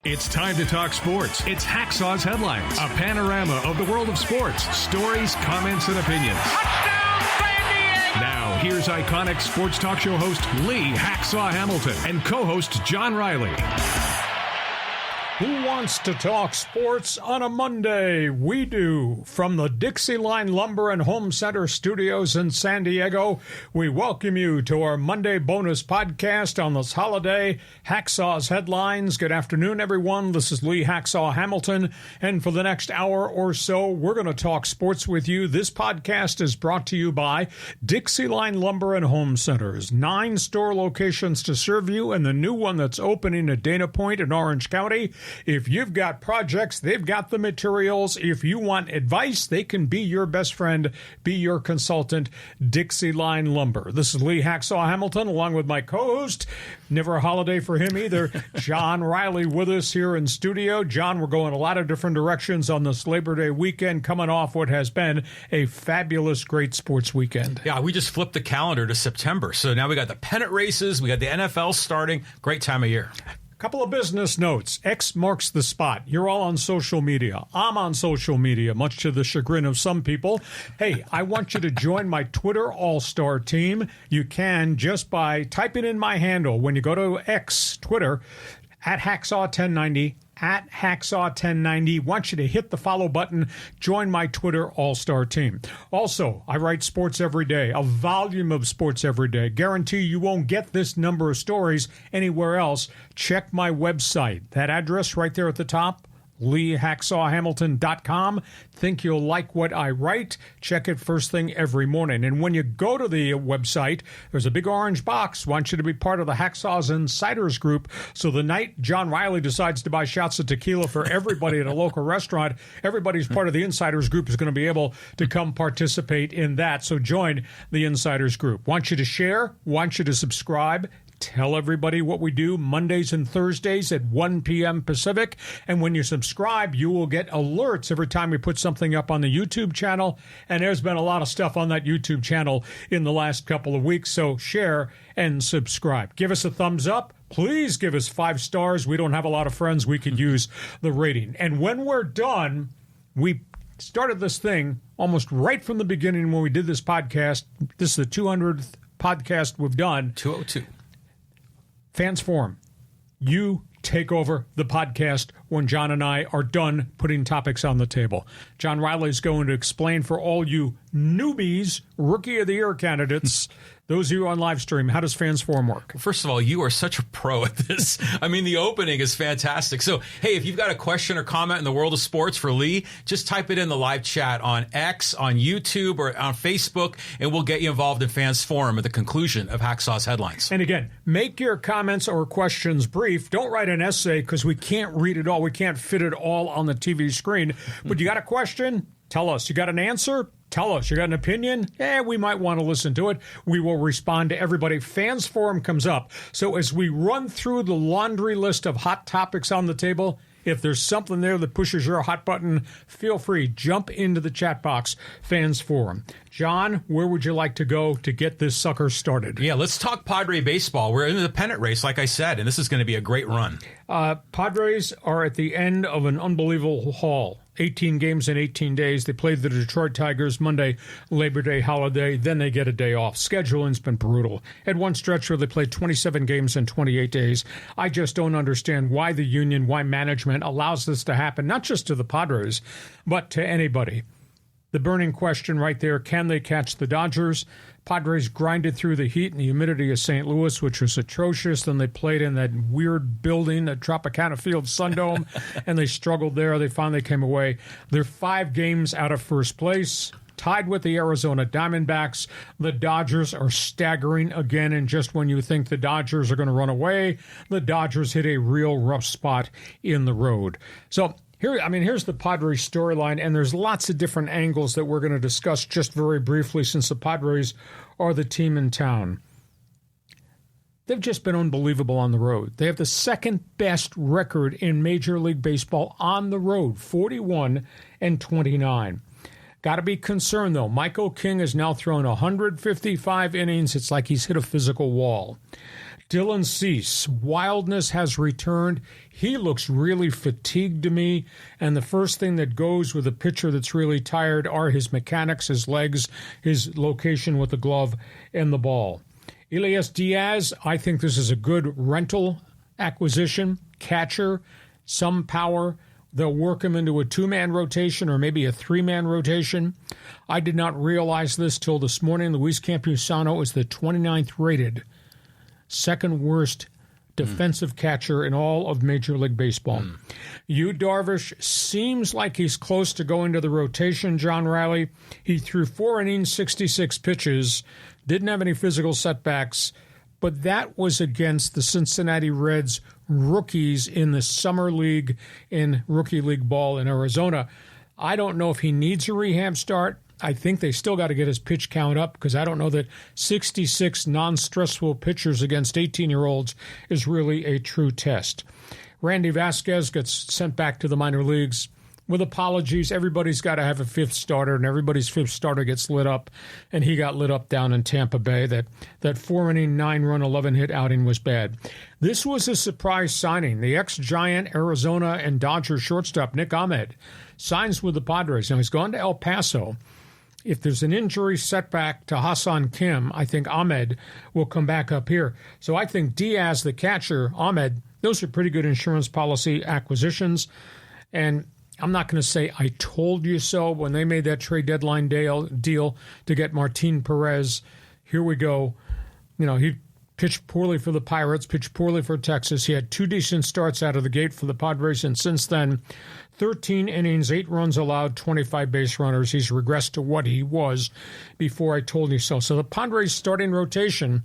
It's time to talk sports. It's Hacksaw's Headlines, a panorama of the world of sports, stories, comments, and opinions. Touchdown, San Diego! Now, here's iconic sports talk show host Lee Hacksaw Hamilton and co-host John Riley. Who wants to talk sports on a Monday? We do. From the DIXIELINE Lumber and Home Center studios in San Diego, we welcome you to our Monday bonus podcast on this holiday, Hacksaw's Headlines. Good afternoon, everyone. This is Lee Hacksaw Hamilton, and for the next hour or so, we're going to talk sports with you. This podcast is brought to you by DIXIELINE Lumber and Home Centers. 9 store locations to serve you, and the new one that's opening at Dana Point in Orange County. If you've got projects, they've got the materials. If you want advice, they can be your best friend, be your consultant, DIXIELINE Lumber. This is Lee Hacksaw Hamilton, along with my co-host, never a holiday for him either, John Riley, with us here in studio. John, we're going a lot of different directions on this Labor Day weekend, coming off what has been a fabulous, great sports weekend. Yeah, we just flipped the calendar to September. So now we got the pennant races, we got the NFL starting. Great time of year. Couple of business notes. X marks the spot. You're all on social media. I'm on social media, much to the chagrin of some people. Hey, I want you to join my Twitter all-star team. You can just by typing in my handle. When you go to X, Twitter, at Hacksaw1090, at Hacksaw1090. Want you to hit the follow button. Join my Twitter all-star team. Also, I write sports every day, a volume of sports every day. Guarantee you won't get this number of stories anywhere else. Check my website. That address right there at the top, LeeHacksawHamilton.com. Think you'll like what I write? Check it first thing every morning. And when you go to the website, there's a big orange box. Want you to be part of the Hacksaw's Insiders Group. So the night John Riley decides to buy shots of tequila for everybody at a local restaurant, everybody's part of the Insiders Group is going to be able to come participate in that. So join the Insiders Group. Want you to share? Want you to subscribe? Tell everybody what we do Mondays and Thursdays at 1 p.m. Pacific. And when you subscribe, you will get alerts every time we put something up on the YouTube channel. And there's been a lot of stuff on that YouTube channel in the last couple of weeks. So share and subscribe. Give us a thumbs up. Please give us 5 stars. We don't have a lot of friends. We could use the rating. And when we're done, we started this thing almost right from the beginning when we did this podcast. This is the 200th podcast we've done. 202. Fans Forum, you take over the podcast when John and I are done putting topics on the table. John Riley is going to explain for all you newbies, Rookie of the Year candidates, those of you on live stream, how does Fans Forum work? Well, first of all, you are such a pro at this. I mean, the opening is fantastic. So, hey, if you've got a question or comment in the world of sports for Lee, just type it in the live chat on X, on YouTube, or on Facebook, and we'll get you involved in Fans Forum at the conclusion of Hacksaw's Headlines. And again, make your comments or questions brief. Don't write an essay because we can't read it all. We can't fit it all on the TV screen. But you got a question? Tell us. You got an answer? Tell us. You got an opinion? We might want to listen to it. We will respond to everybody. Fans Forum comes up. So as we run through the laundry list of hot topics on the table, if there's something there that pushes your hot button, feel free. Jump into the chat box, Fans Forum. John, where would you like to go to get this sucker started? Yeah, let's talk Padre baseball. We're in the pennant race, like I said, and this is going to be a great run. Padres are at the end of an unbelievable haul. 18 games in 18 days. They played the Detroit Tigers Monday, Labor Day holiday. Then they get a day off. Scheduling's been brutal. At one stretch where they played 27 games in 28 days. I just don't understand why the union, why management allows this to happen, not just to the Padres, but to anybody. The burning question right there, can they catch the Dodgers? Padres grinded through the heat and the humidity of St. Louis, which was atrocious. Then they played in that weird building at Tropicana Field Sundome, and they struggled there. They finally came away. They're 5 games out of first place, tied with the Arizona Diamondbacks. The Dodgers are staggering again, and just when you think the Dodgers are going to run away, the Dodgers hit a real rough spot in the road. So here's the Padres storyline, and there's lots of different angles that we're going to discuss just very briefly since the Padres are the team in town. They've just been unbelievable on the road. They have the second best record in Major League Baseball on the road, 41-29. Got to be concerned, though. Michael King has now thrown 155 innings. It's like he's hit a physical wall. Dylan Cease, wildness has returned. He looks really fatigued to me, and the first thing that goes with a pitcher that's really tired are his mechanics, his legs, his location with the glove and the ball. Elias Diaz, I think this is a good rental acquisition, catcher, some power. They'll work him into a two-man rotation or maybe a three-man rotation. I did not realize this till this morning. Luis Campusano is the 29th rated, second worst defensive catcher in all of Major League Baseball. Yu Darvish seems like he's close to going to the rotation, John Riley. He threw 4 innings, 66 pitches, didn't have any physical setbacks, but that was against the Cincinnati Reds rookies in the Summer League in Rookie League ball in Arizona. I don't know if he needs a rehab start. I think they still got to get his pitch count up because I don't know that 66 non-stressful pitchers against 18-year-olds is really a true test. Randy Vasquez gets sent back to the minor leagues. With apologies, everybody's got to have a fifth starter, and everybody's fifth starter gets lit up, and he got lit up down in Tampa Bay. That 4-inning, 9-run, 11-hit outing was bad. This was a surprise signing. The ex-Giant, Arizona, and Dodger shortstop Nick Ahmed signs with the Padres. Now, he's gone to El Paso. If there's an injury setback to Hassan Kim, I think Ahmed will come back up here. So I think Diaz, the catcher, Ahmed, those are pretty good insurance policy acquisitions. And I'm not going to say I told you so when they made that trade deadline deal to get Martin Perez. Here we go. You know, he pitched poorly for the Pirates, pitched poorly for Texas. He had 2 decent starts out of the gate for the Padres, and since then, 13 innings, 8 runs allowed, 25 base runners. He's regressed to what he was before I told you so. So the Padres starting rotation,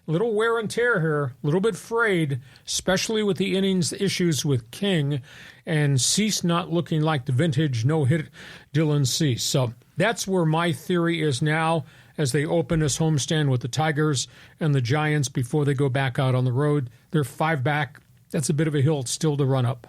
a little wear and tear here, a little bit frayed, especially with the innings issues with King and Cease not looking like the vintage no-hit Dylan Cease. So that's where my theory is now as they open this homestand with the Tigers and the Giants before they go back out on the road. They're 5 back. That's a bit of a hill still to run up.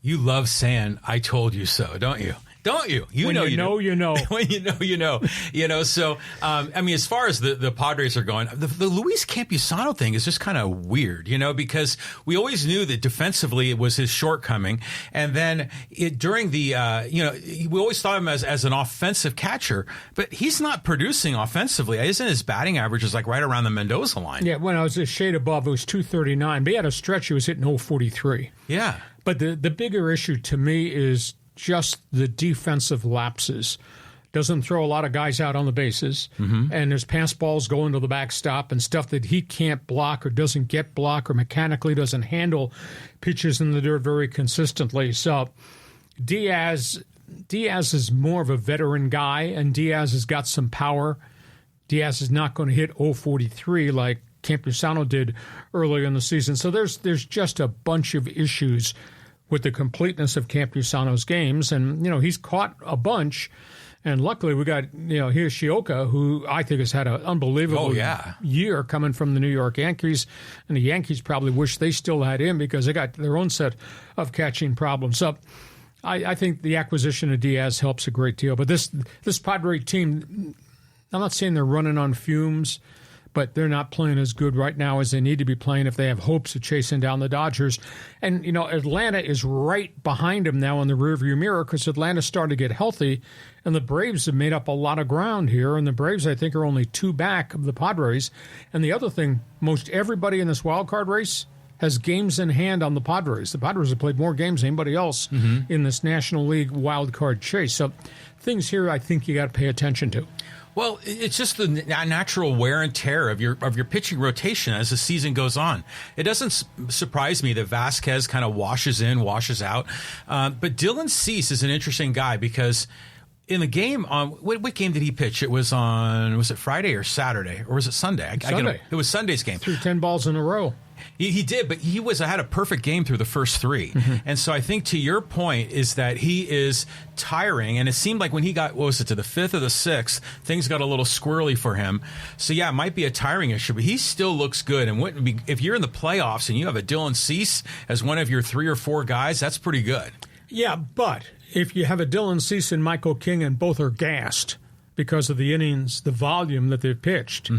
You love saying, I told you so, don't you? Don't you? When you know, you know. When you know, you know. You know, so, I mean, as far as the Padres are going, the Luis Campusano thing is just kind of weird, you know, because we always knew that defensively it was his shortcoming. And then during the, you know, we always thought of him as an offensive catcher, but he's not producing offensively. Isn't his batting average is like right around the Mendoza line? Yeah, when I was a shade above, it was 239. But he had a stretch, he was hitting 043. Yeah. But the bigger issue to me is just the defensive lapses. Doesn't throw a lot of guys out on the bases, and there's pass balls going to the backstop and stuff that he can't block or doesn't get blocked or mechanically doesn't handle pitches in the dirt very consistently. So Diaz is more of a veteran guy, and Diaz has got some power. Diaz is not going to hit 043 like Campusano did earlier in the season. So there's just a bunch of issues with the completeness of Campusano's games. And, you know, he's caught a bunch. And luckily we got, you know, Higashioka, who I think has had an unbelievable year coming from the New York Yankees. And the Yankees probably wish they still had him because they got their own set of catching problems. So I think the acquisition of Diaz helps a great deal. But this Padre team, I'm not saying they're running on fumes, but they're not playing as good right now as they need to be playing if they have hopes of chasing down the Dodgers. And, you know, Atlanta is right behind them now in the rearview mirror because Atlanta's starting to get healthy, and the Braves have made up a lot of ground here, and the Braves, I think, are only 2 back of the Padres. And the other thing, most everybody in this wild card race has games in hand on the Padres. The Padres have played more games than anybody else in this National League wild card chase. So things here I think you got to pay attention to. Well, it's just the natural wear and tear of your pitching rotation as the season goes on. It doesn't surprise me that Vasquez kind of washes in, washes out. But Dylan Cease is an interesting guy because in the game, what game did he pitch? It was it Friday or Saturday? Or was it Sunday? Sunday. It was Sunday's game. Threw 10 balls in a row. He did, but he had a perfect game through the first 3. And so I think to your point is that he is tiring, and it seemed like when he got, to the 5th or the 6th, things got a little squirrely for him. So yeah, it might be a tiring issue, but he still looks good. And wouldn't be, if you're in the playoffs and you have a Dylan Cease as one of your 3 or 4 guys, that's pretty good. Yeah, but if you have a Dylan Cease and Michael King and both are gassed because of the innings, the volume that they've pitched,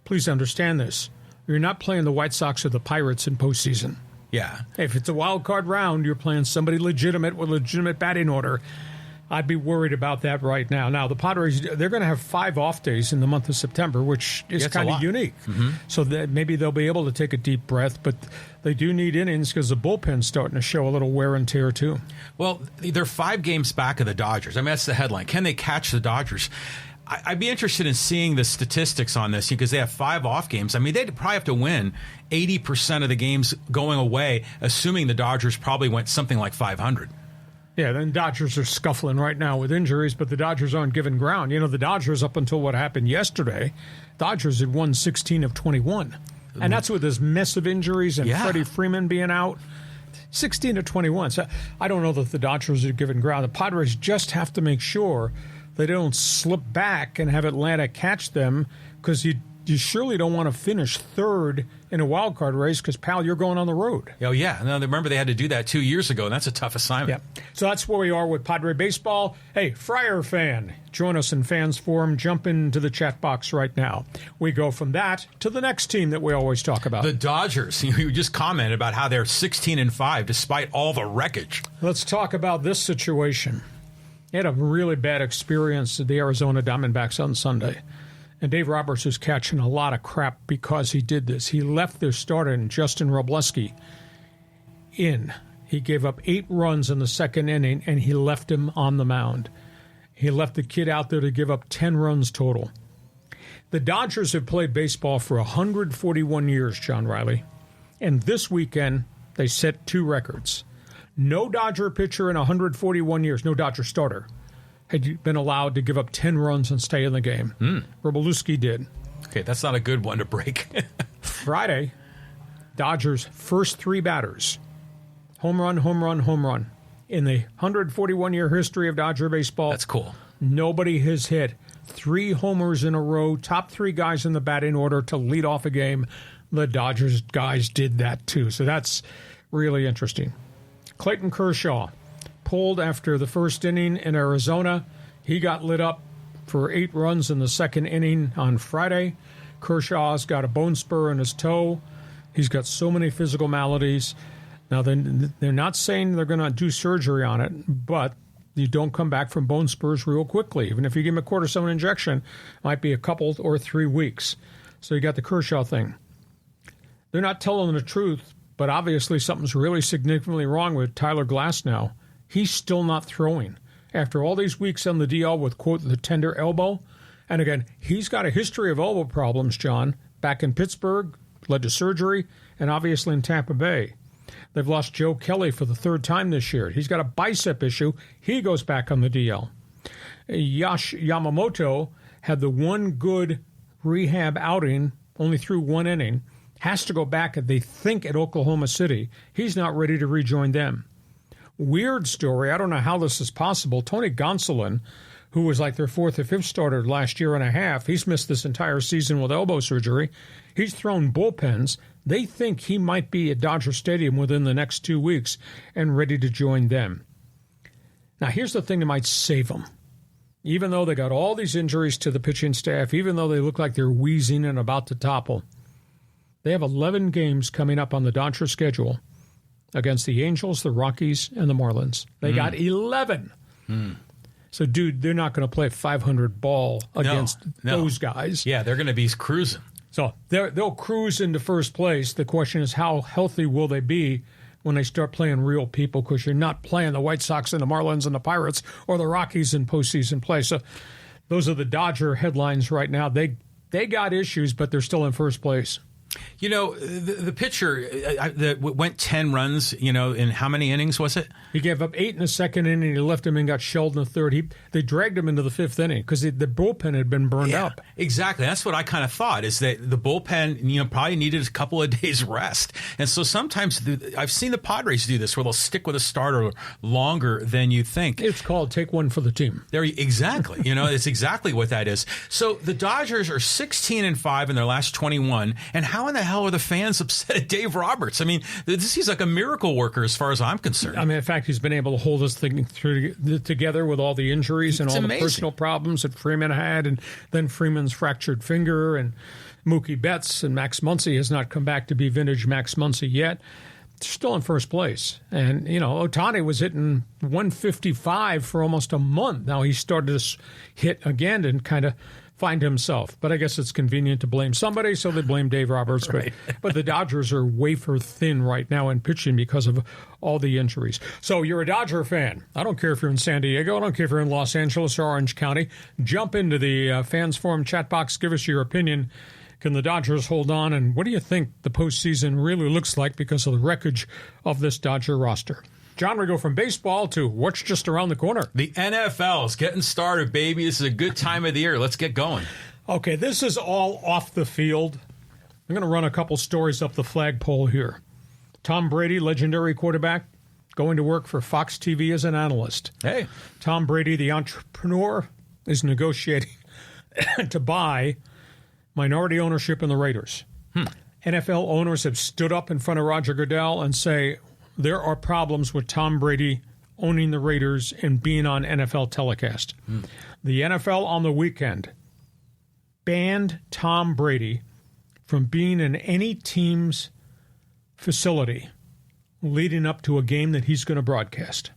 please understand this. You're not playing the White Sox or the Pirates in postseason. Yeah. If it's a wild card round, you're playing somebody legitimate with legitimate batting order. I'd be worried about that right now. Now, the Padres, they're going to have 5 off days in the month of September, which is kind of unique. So that maybe they'll be able to take a deep breath, but they do need innings because the bullpen's starting to show a little wear and tear, too. Well, they're 5 games back of the Dodgers. I mean, that's the headline. Can they catch the Dodgers? I'd be interested in seeing the statistics on this because they have 5 off games. I mean, they'd probably have to win 80% of the games going away, assuming the Dodgers probably went something like 500. Yeah, then Dodgers are scuffling right now with injuries, but the Dodgers aren't giving ground. You know, the Dodgers, up until what happened yesterday, Dodgers had won 16 of 21. And that's with this mess of injuries and Freddie Freeman being out. 16 of 21. So I don't know that the Dodgers are giving ground. The Padres just have to make sure they don't slip back and have Atlanta catch them, because you surely don't want to finish 3rd in a wild card race because, pal, you're going on the road. Oh, yeah. Now, remember, they had to do that 2 years ago, and that's a tough assignment. Yeah. So that's where we are with Padre baseball. Hey, Friar fan, join us in Fans Forum. Jump into the chat box right now. We go from that to the next team that we always talk about. The Dodgers. You just commented about how they're 16-5 despite all the wreckage. Let's talk about this situation. They had a really bad experience at the Arizona Diamondbacks on Sunday. And Dave Roberts is catching a lot of crap because he did this. He left their starter, Justin Robleski, in. He gave up 8 runs in the second inning, and he left him on the mound. He left the kid out there to give up 10 runs total. The Dodgers have played baseball for 141 years, John Riley. And this weekend, they set 2 records. No Dodger pitcher in 141 years, no Dodger starter, had been allowed to give up 10 runs and stay in the game. Robleski did. Okay, that's not a good one to break. Friday, Dodgers' first 3 batters. Home run, home run, home run. In the 141-year history of Dodger baseball, That's cool. Nobody has hit 3 homers in a row, top 3 guys in the batting order to lead off a game. The Dodgers guys did that too, so that's really interesting. Clayton Kershaw pulled after the first inning in Arizona. He got lit up for 8 runs in the second inning on Friday. Kershaw's got a bone spur in his toe. He's got so many physical maladies. Now, they're not saying they're going to do surgery on it, but you don't come back from bone spurs real quickly. Even if you give him a cortisone injection, it might be a couple or 3 weeks. So you got the Kershaw thing. They're not telling the truth, but obviously something's really significantly wrong with Tyler Glasnow. He's still not throwing. After all these weeks on the DL with, quote, the tender elbow. And again, he's got a history of elbow problems, John, back in Pittsburgh, led to surgery, and obviously in Tampa Bay. They've lost Joe Kelly for the 3rd time this year. He's got a bicep issue. He goes back on the DL. Yash Yamamoto had the one good rehab outing, only threw 1 inning, has to go back, they think, at Oklahoma City. He's not ready to rejoin them. Weird story. I don't know how this is possible. Tony Gonsolin, who was like their 4th or 5th starter last year and a half, he's missed this entire season with elbow surgery. He's thrown bullpens. They think he might be at Dodger Stadium within the next 2 weeks and ready to join them. Now, here's the thing that might save them. Even though they got all these injuries to the pitching staff, even though they look like they're wheezing and about to topple, they have 11 games coming up on the Dodger schedule against the Angels, the Rockies, and the Marlins. They got 11. So, dude, they're not going to play 500 ball against those guys. Yeah, they're going to be cruising. So they'll cruise into first place. The question is, how healthy will they be when they start playing real people? Because you're not playing the White Sox and the Marlins and the Pirates or the Rockies in postseason play. So those are the Dodger headlines right now. They got issues, but they're still in first place. You know, the pitcher that went 10 runs, you know, in how many innings was it? He gave up 8 in the second inning. He left him and got shelled in the 3rd. They dragged him into the 5th inning because the bullpen had been burned up. Exactly. That's what I kind of thought, is that the bullpen, you know, probably needed a couple of days rest. And so sometimes I've seen the Padres do this where they'll stick with a starter longer than you think. It's called take one for the team. Exactly. You know, it's exactly what that is. So the Dodgers are 16-5 in their last 21. And how in the hell are the fans upset at Dave Roberts? I mean, he's like a miracle worker as far as I'm concerned. I mean, in fact, he's been able to hold this thing together with all the injuries and all amazing. The personal problems that Freeman had, and then Freeman's fractured finger. And Mookie Betts, and Max Muncy has not come back to be vintage Max Muncy yet. They're still in first place. And, Ohtani was hitting 155 for almost a month. Now he started to hit again and kind of find himself. But I guess it's convenient to blame somebody, so they blame Dave Roberts. Right. But the Dodgers are wafer thin right now in pitching because of all the injuries. So you're a Dodger fan. I don't care if you're in San Diego. I don't care if you're in Los Angeles or Orange County. Jump into the Fans Forum chat box. Give us your opinion. Can the Dodgers hold on? And what do you think the postseason really looks like because of the wreckage of this Dodger roster? John, we go from baseball to what's just around the corner. The NFL is getting started, baby. This is a good time of the year. Let's get going. Okay, this is all off the field. I'm going to run a couple stories up the flagpole here. Tom Brady, legendary quarterback, going to work for Fox TV as an analyst. Hey. Tom Brady, the entrepreneur, is negotiating to buy minority ownership in the Raiders. NFL owners have stood up in front of Roger Goodell and say there are problems with Tom Brady owning the Raiders and being on NFL telecast. The NFL on the weekend banned Tom Brady from being in any team's facility leading up to a game that he's going to broadcast.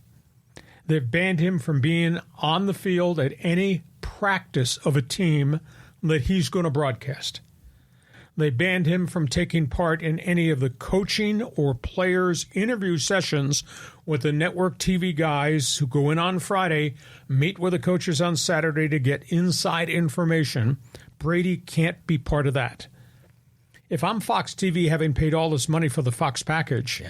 They've banned him from being on the field at any practice of a team that he's going to broadcast. They banned him from taking part in any of the coaching or players' interview sessions with the network TV guys who go in on Friday, meet with the coaches on Saturday to get inside information. Brady can't be part of that. If I'm Fox TV, having paid all this money for the Fox package,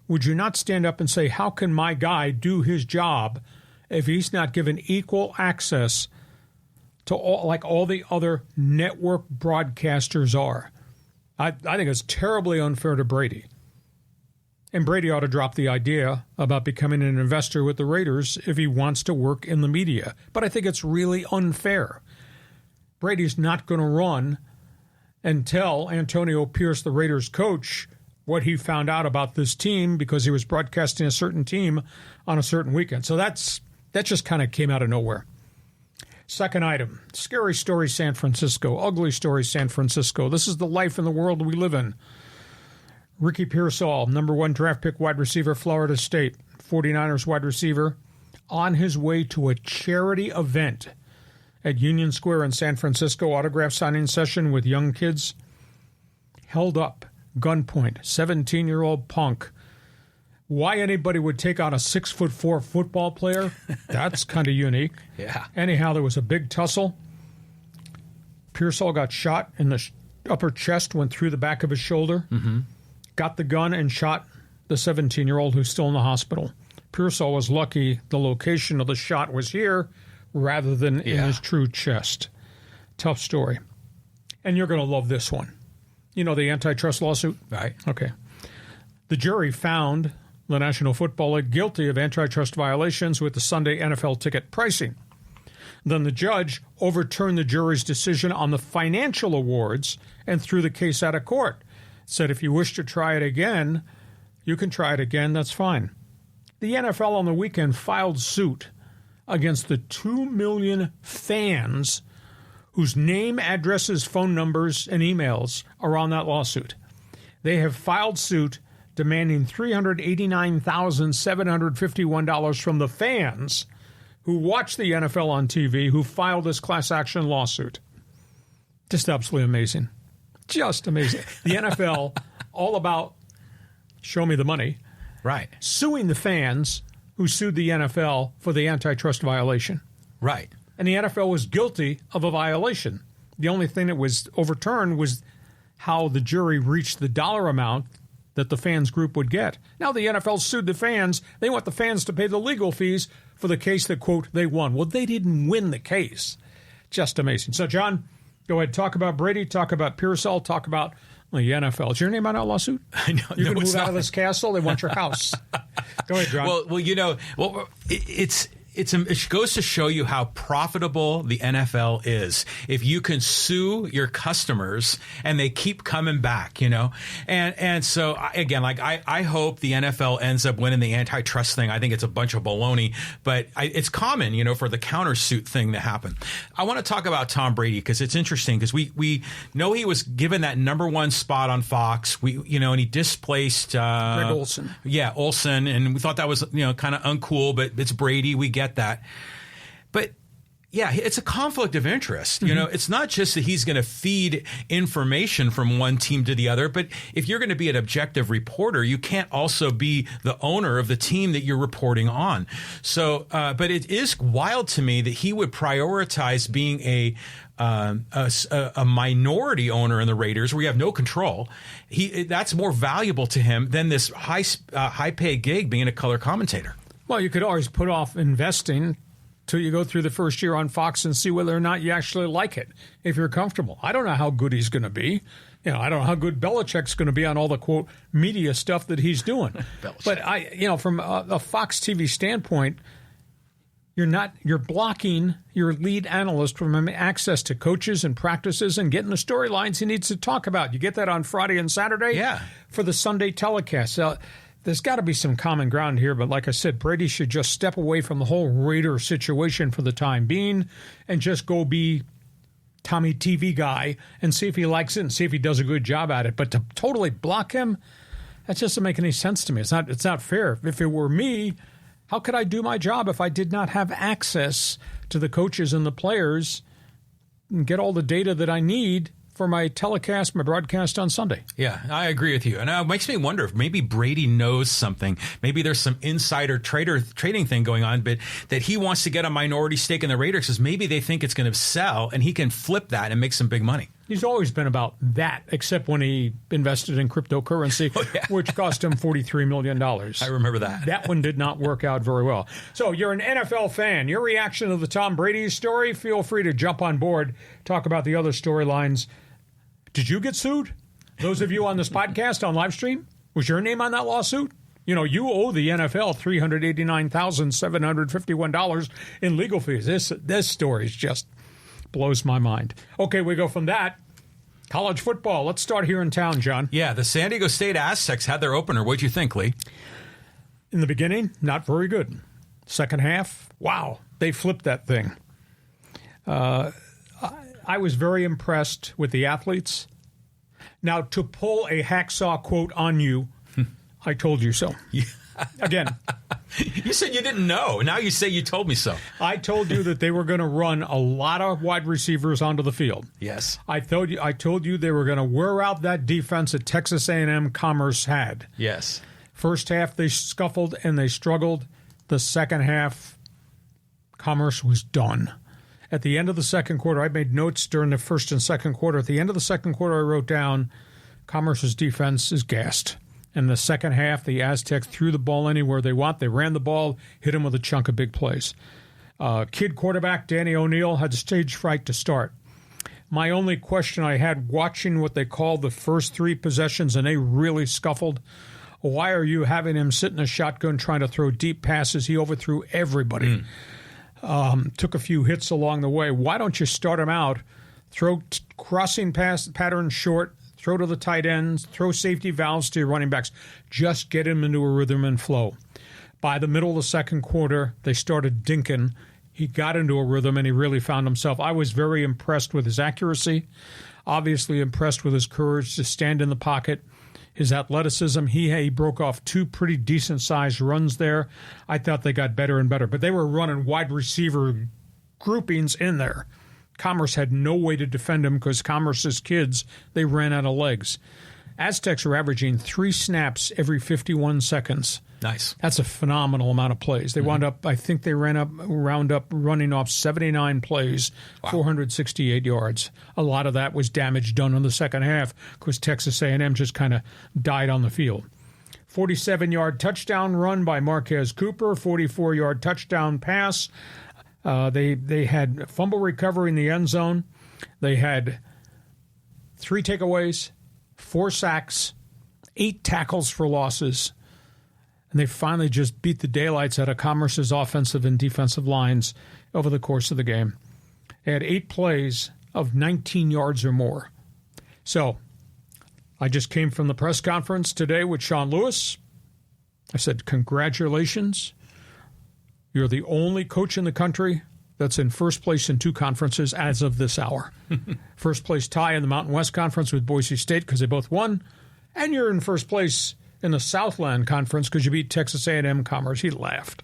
would you not stand up and say, how can my guy do his job if he's not given equal access to all the other network broadcasters are? I think it's terribly unfair to Brady. And Brady ought to drop the idea about becoming an investor with the Raiders if he wants to work in the media. But I think it's really unfair. Brady's not going to run and tell Antonio Pierce, the Raiders coach, what he found out about this team because he was broadcasting a certain team on a certain weekend. So that just kind of came out of nowhere. Second item, scary story, San Francisco. Ugly story, San Francisco. This is the life and the world we live in. Ricky Pearsall, number 1 draft pick wide receiver, Florida State, 49ers wide receiver, on his way to a charity event at Union Square in San Francisco, autograph signing session with young kids, held up, gunpoint, 17-year-old punk. Why anybody would take on a 6'4" football player, that's kind of unique. Yeah. Anyhow, there was a big tussle. Pearsall got shot in the upper chest, went through the back of his shoulder, got the gun and shot the 17-year-old who's still in the hospital. Pearsall was lucky the location of the shot was here rather than in his true chest. Tough story. And you're going to love this one. You know the antitrust lawsuit? Right. Okay. The jury found the National Football League guilty of antitrust violations with the Sunday NFL ticket pricing. Then the judge overturned the jury's decision on the financial awards and threw the case out of court. Said if you wish to try it again, you can try it again, that's fine. The NFL on the weekend filed suit against the 2 million fans whose name, addresses, phone numbers, and emails are on that lawsuit. They have filed suit demanding $389,751 from the fans who watch the NFL on TV, who filed this class action lawsuit. Just absolutely amazing. Just amazing. The NFL, all about show me the money. Right. Suing the fans who sued the NFL for the antitrust violation. Right. And the NFL was guilty of a violation. The only thing that was overturned was how the jury reached the dollar amount that the fans group would get. Now the NFL sued the fans. They want the fans to pay the legal fees for the case that, quote, they won. Well, they didn't win the case. Just amazing. So, John, go ahead. Talk about Brady. Talk about Pearsall. Talk about the NFL. Is your name on that lawsuit? I know. You're going to move out of this castle. They want your house. Go ahead, John. Well, it's it goes to show you how profitable the NFL is. If you can sue your customers and they keep coming back, and so again, like I hope the NFL ends up winning the antitrust thing. I think it's a bunch of baloney, but it's common, for the countersuit thing to happen. I want to talk about Tom Brady because it's interesting because we know he was given that #1 spot on Fox. And he displaced Greg Olson. Yeah, Olson, and we thought that was kind of uncool, but it's Brady. We get that, but. Yeah, it's a conflict of interest. It's not just that he's going to feed information from one team to the other, but if you're going to be an objective reporter, you can't also be the owner of the team that you're reporting on. So, but it is wild to me that he would prioritize being a minority owner in the Raiders where you have no control. That's more valuable to him than this high paid gig being a color commentator. Well, you could always put off investing till you go through the first year on Fox and see whether or not you actually like it, if you're comfortable. I don't know how good he's going to be. I don't know how good Belichick's going to be on all the, quote, media stuff that he's doing. But, from a Fox TV standpoint, you're blocking your lead analyst from having access to coaches and practices and getting the storylines he needs to talk about. You get that on Friday and Saturday for the Sunday telecast. There's got to be some common ground here, but like I said, Brady should just step away from the whole Raider situation for the time being and just go be Tommy TV guy and see if he likes it and see if he does a good job at it. But to totally block him, that just doesn't make any sense to me. It's not fair. If it were me, how could I do my job if I did not have access to the coaches and the players and get all the data that I need for my telecast, my broadcast on Sunday? Yeah, I agree with you. And it makes me wonder if maybe Brady knows something. Maybe there's some insider trading thing going on, but that he wants to get a minority stake in the Raiders because maybe they think it's going to sell and he can flip that and make some big money. He's always been about that, except when he invested in cryptocurrency, which cost him $43 million. I remember that. That one did not work out very well. So you're an NFL fan. Your reaction to the Tom Brady story, feel free to jump on board, talk about the other storylines. Did you get sued? Those of you on this podcast on live stream, was your name on that lawsuit? You owe the NFL $389,751 in legal fees. This story just blows my mind. Okay, we go from that. College football. Let's start here in town, John. Yeah, the San Diego State Aztecs had their opener. What'd you think, Lee? In the beginning, not very good. Second half, wow, they flipped that thing. I was very impressed with the athletes. Now, to pull a hacksaw quote on you, I told you so. Again. You said you didn't know. Now you say you told me so. I told you that they were going to run a lot of wide receivers onto the field. Yes. I told you they were going to wear out that defense that Texas A&M Commerce had. Yes. First half, they scuffled and they struggled. The second half, Commerce was done. At the end of the second quarter, I made notes during the first and second quarter. At the end of the second quarter, I wrote down, Commerce's defense is gassed. In the second half, the Aztecs threw the ball anywhere they want. They ran the ball, hit them with a chunk of big plays. Kid quarterback Danny O'Neill had stage fright to start. My only question I had watching what they called the first three possessions, and they really scuffled, why are you having him sit in a shotgun trying to throw deep passes? He overthrew everybody. Took a few hits along the way. Why don't you start him out, throw crossing pass patterns short, throw to the tight ends, throw safety valves to your running backs. Just get him into a rhythm and flow. By the middle of the second quarter, they started dinking. He got into a rhythm, and he really found himself. I was very impressed with his accuracy, obviously impressed with his courage to stand in the pocket, his athleticism. He broke off two pretty decent-sized runs there. I thought they got better and better, but they were running wide receiver groupings in there. Commerce had no way to defend him because Commerce's kids, they ran out of legs. Aztecs are averaging 3 snaps every 51 seconds. Nice. That's a phenomenal amount of plays. They wound up, I think they round up running off 79 plays, 468 yards. A lot of that was damage done in the second half because Texas A&M just kind of died on the field. 47-yard touchdown run by Marquez Cooper, 44-yard touchdown pass. They had fumble recovery in the end zone. They had 3 takeaways, 4 sacks, 8 tackles for losses. and they finally just beat the daylights out of Commerce's offensive and defensive lines over the course of the game. They had 8 plays of 19 yards or more. So I just came from the press conference today with Sean Lewis. I said, congratulations. You're the only coach in the country that's in first place in 2 conferences as of this hour. First place tie in the Mountain West Conference with Boise State because they both won. And you're in first place in the Southland Conference because you beat Texas A&M Commerce. He laughed.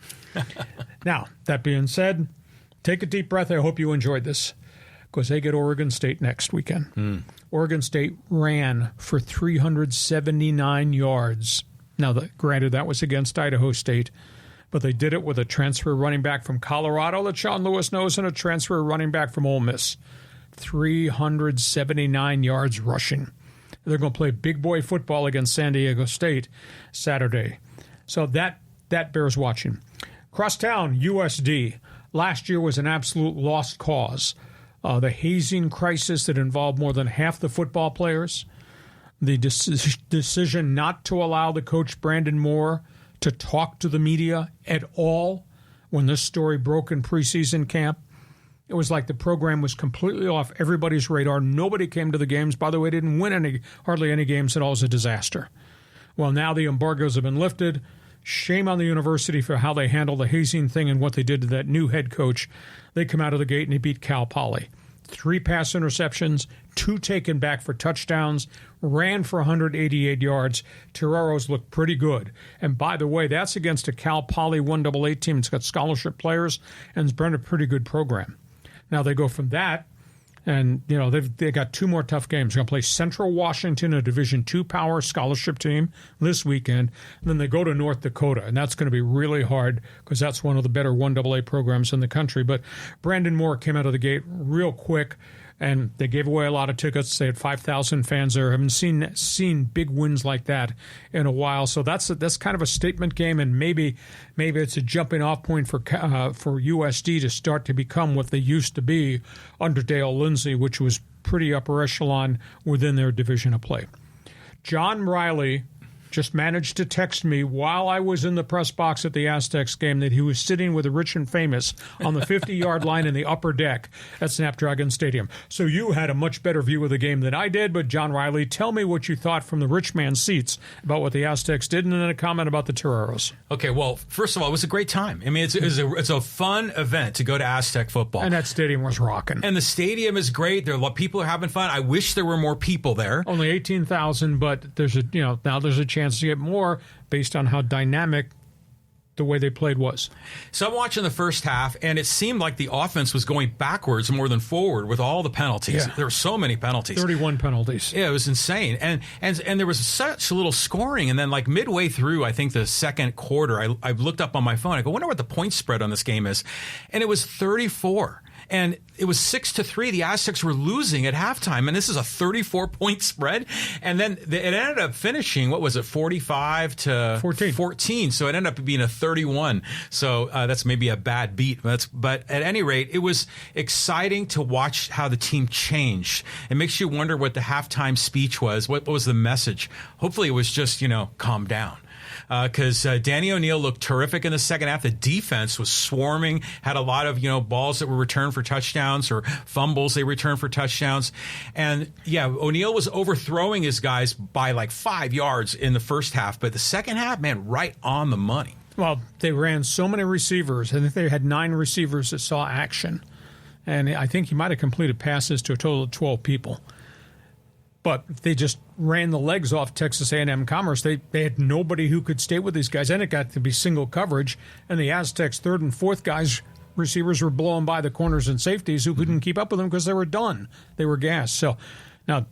Now, that being said, take a deep breath. I hope you enjoyed this because they get Oregon State next weekend. Oregon State ran for 379 yards. Now, granted, that was against Idaho State, but they did it with a transfer running back from Colorado that Sean Lewis knows and a transfer running back from Ole Miss. 379 yards rushing. They're going to play big boy football against San Diego State Saturday. So that bears watching. Crosstown, USD. Last year was an absolute lost cause. The hazing crisis that involved more than half the football players. The decision not to allow the coach Brandon Moore to talk to the media at all when this story broke in preseason camp. It was like the program was completely off everybody's radar. Nobody came to the games. By the way, didn't win hardly any games at all. It was a disaster. Well, now the embargoes have been lifted. Shame on the university for how they handled the hazing thing and what they did to that new head coach. They come out of the gate and they beat Cal Poly. 3 pass interceptions, 2 taken back for touchdowns, ran for 188 yards. Toreros looked pretty good. And by the way, that's against a Cal Poly 1AA team. It's got scholarship players and it's been a pretty good program. Now they go from that, and they got 2 more tough games. They're going to play Central Washington, a Division II power scholarship team, this weekend. And then they go to North Dakota, and that's going to be really hard because that's one of the better 1AA programs in the country. But Brandon Moore came out of the gate real quick, and they gave away a lot of tickets. They had 5,000 fans there. I haven't seen big wins like that in a while. So that's kind of a statement game, and maybe it's a jumping off point for USD to start to become what they used to be under Dale Lindsey, which was pretty upper echelon within their division of play. John Riley just managed to text me while I was in the press box at the Aztecs game that he was sitting with the rich and famous on the 50-yard line in the upper deck at Snapdragon Stadium. So you had a much better view of the game than I did, but John Riley, tell me what you thought from the rich man's seats about what the Aztecs did, and then a comment about the Toreros. Okay, well, first of all, it was a great time. I mean, it's a fun event to go to Aztec football. And that stadium was rocking. And the stadium is great. People are having fun. I wish there were more people there. Only 18,000, but there's now there's a chance to get more based on how dynamic the way they played was. So I'm watching the first half, and it seemed like the offense was going backwards more than forward with all the penalties. Yeah. There were so many penalties. 31 penalties. Yeah, it was insane. And there was such little scoring. And then like midway through, I think the second quarter, I looked up on my phone. I go, I wonder what the point spread on this game is. And it was 34. And it was 6-3. The Aztecs were losing at halftime, and this is a 34-point spread. And then it ended up finishing, 45-14. So it ended up being a 31. So that's maybe a bad beat. But at any rate, it was exciting to watch how the team changed. It makes you wonder what the halftime speech was. What was the message? Hopefully it was just, calm down. Because Danny O'Neill looked terrific in the second half. The defense was swarming, had a lot of, balls that were returned for touchdowns or fumbles they returned for touchdowns. And, yeah, O'Neill was overthrowing his guys by like 5 yards in the first half. But the second half, man, right on the money. Well, they ran so many receivers. I think they had 9 receivers that saw action. And I think he might have completed passes to a total of 12 people. But they just ran the legs off Texas A&M Commerce. They had nobody who could stay with these guys, and it got to be single coverage. And the Aztecs' third and fourth guys, receivers were blowing by the corners and safeties who couldn't keep up with them because they were done. They were gassed. So now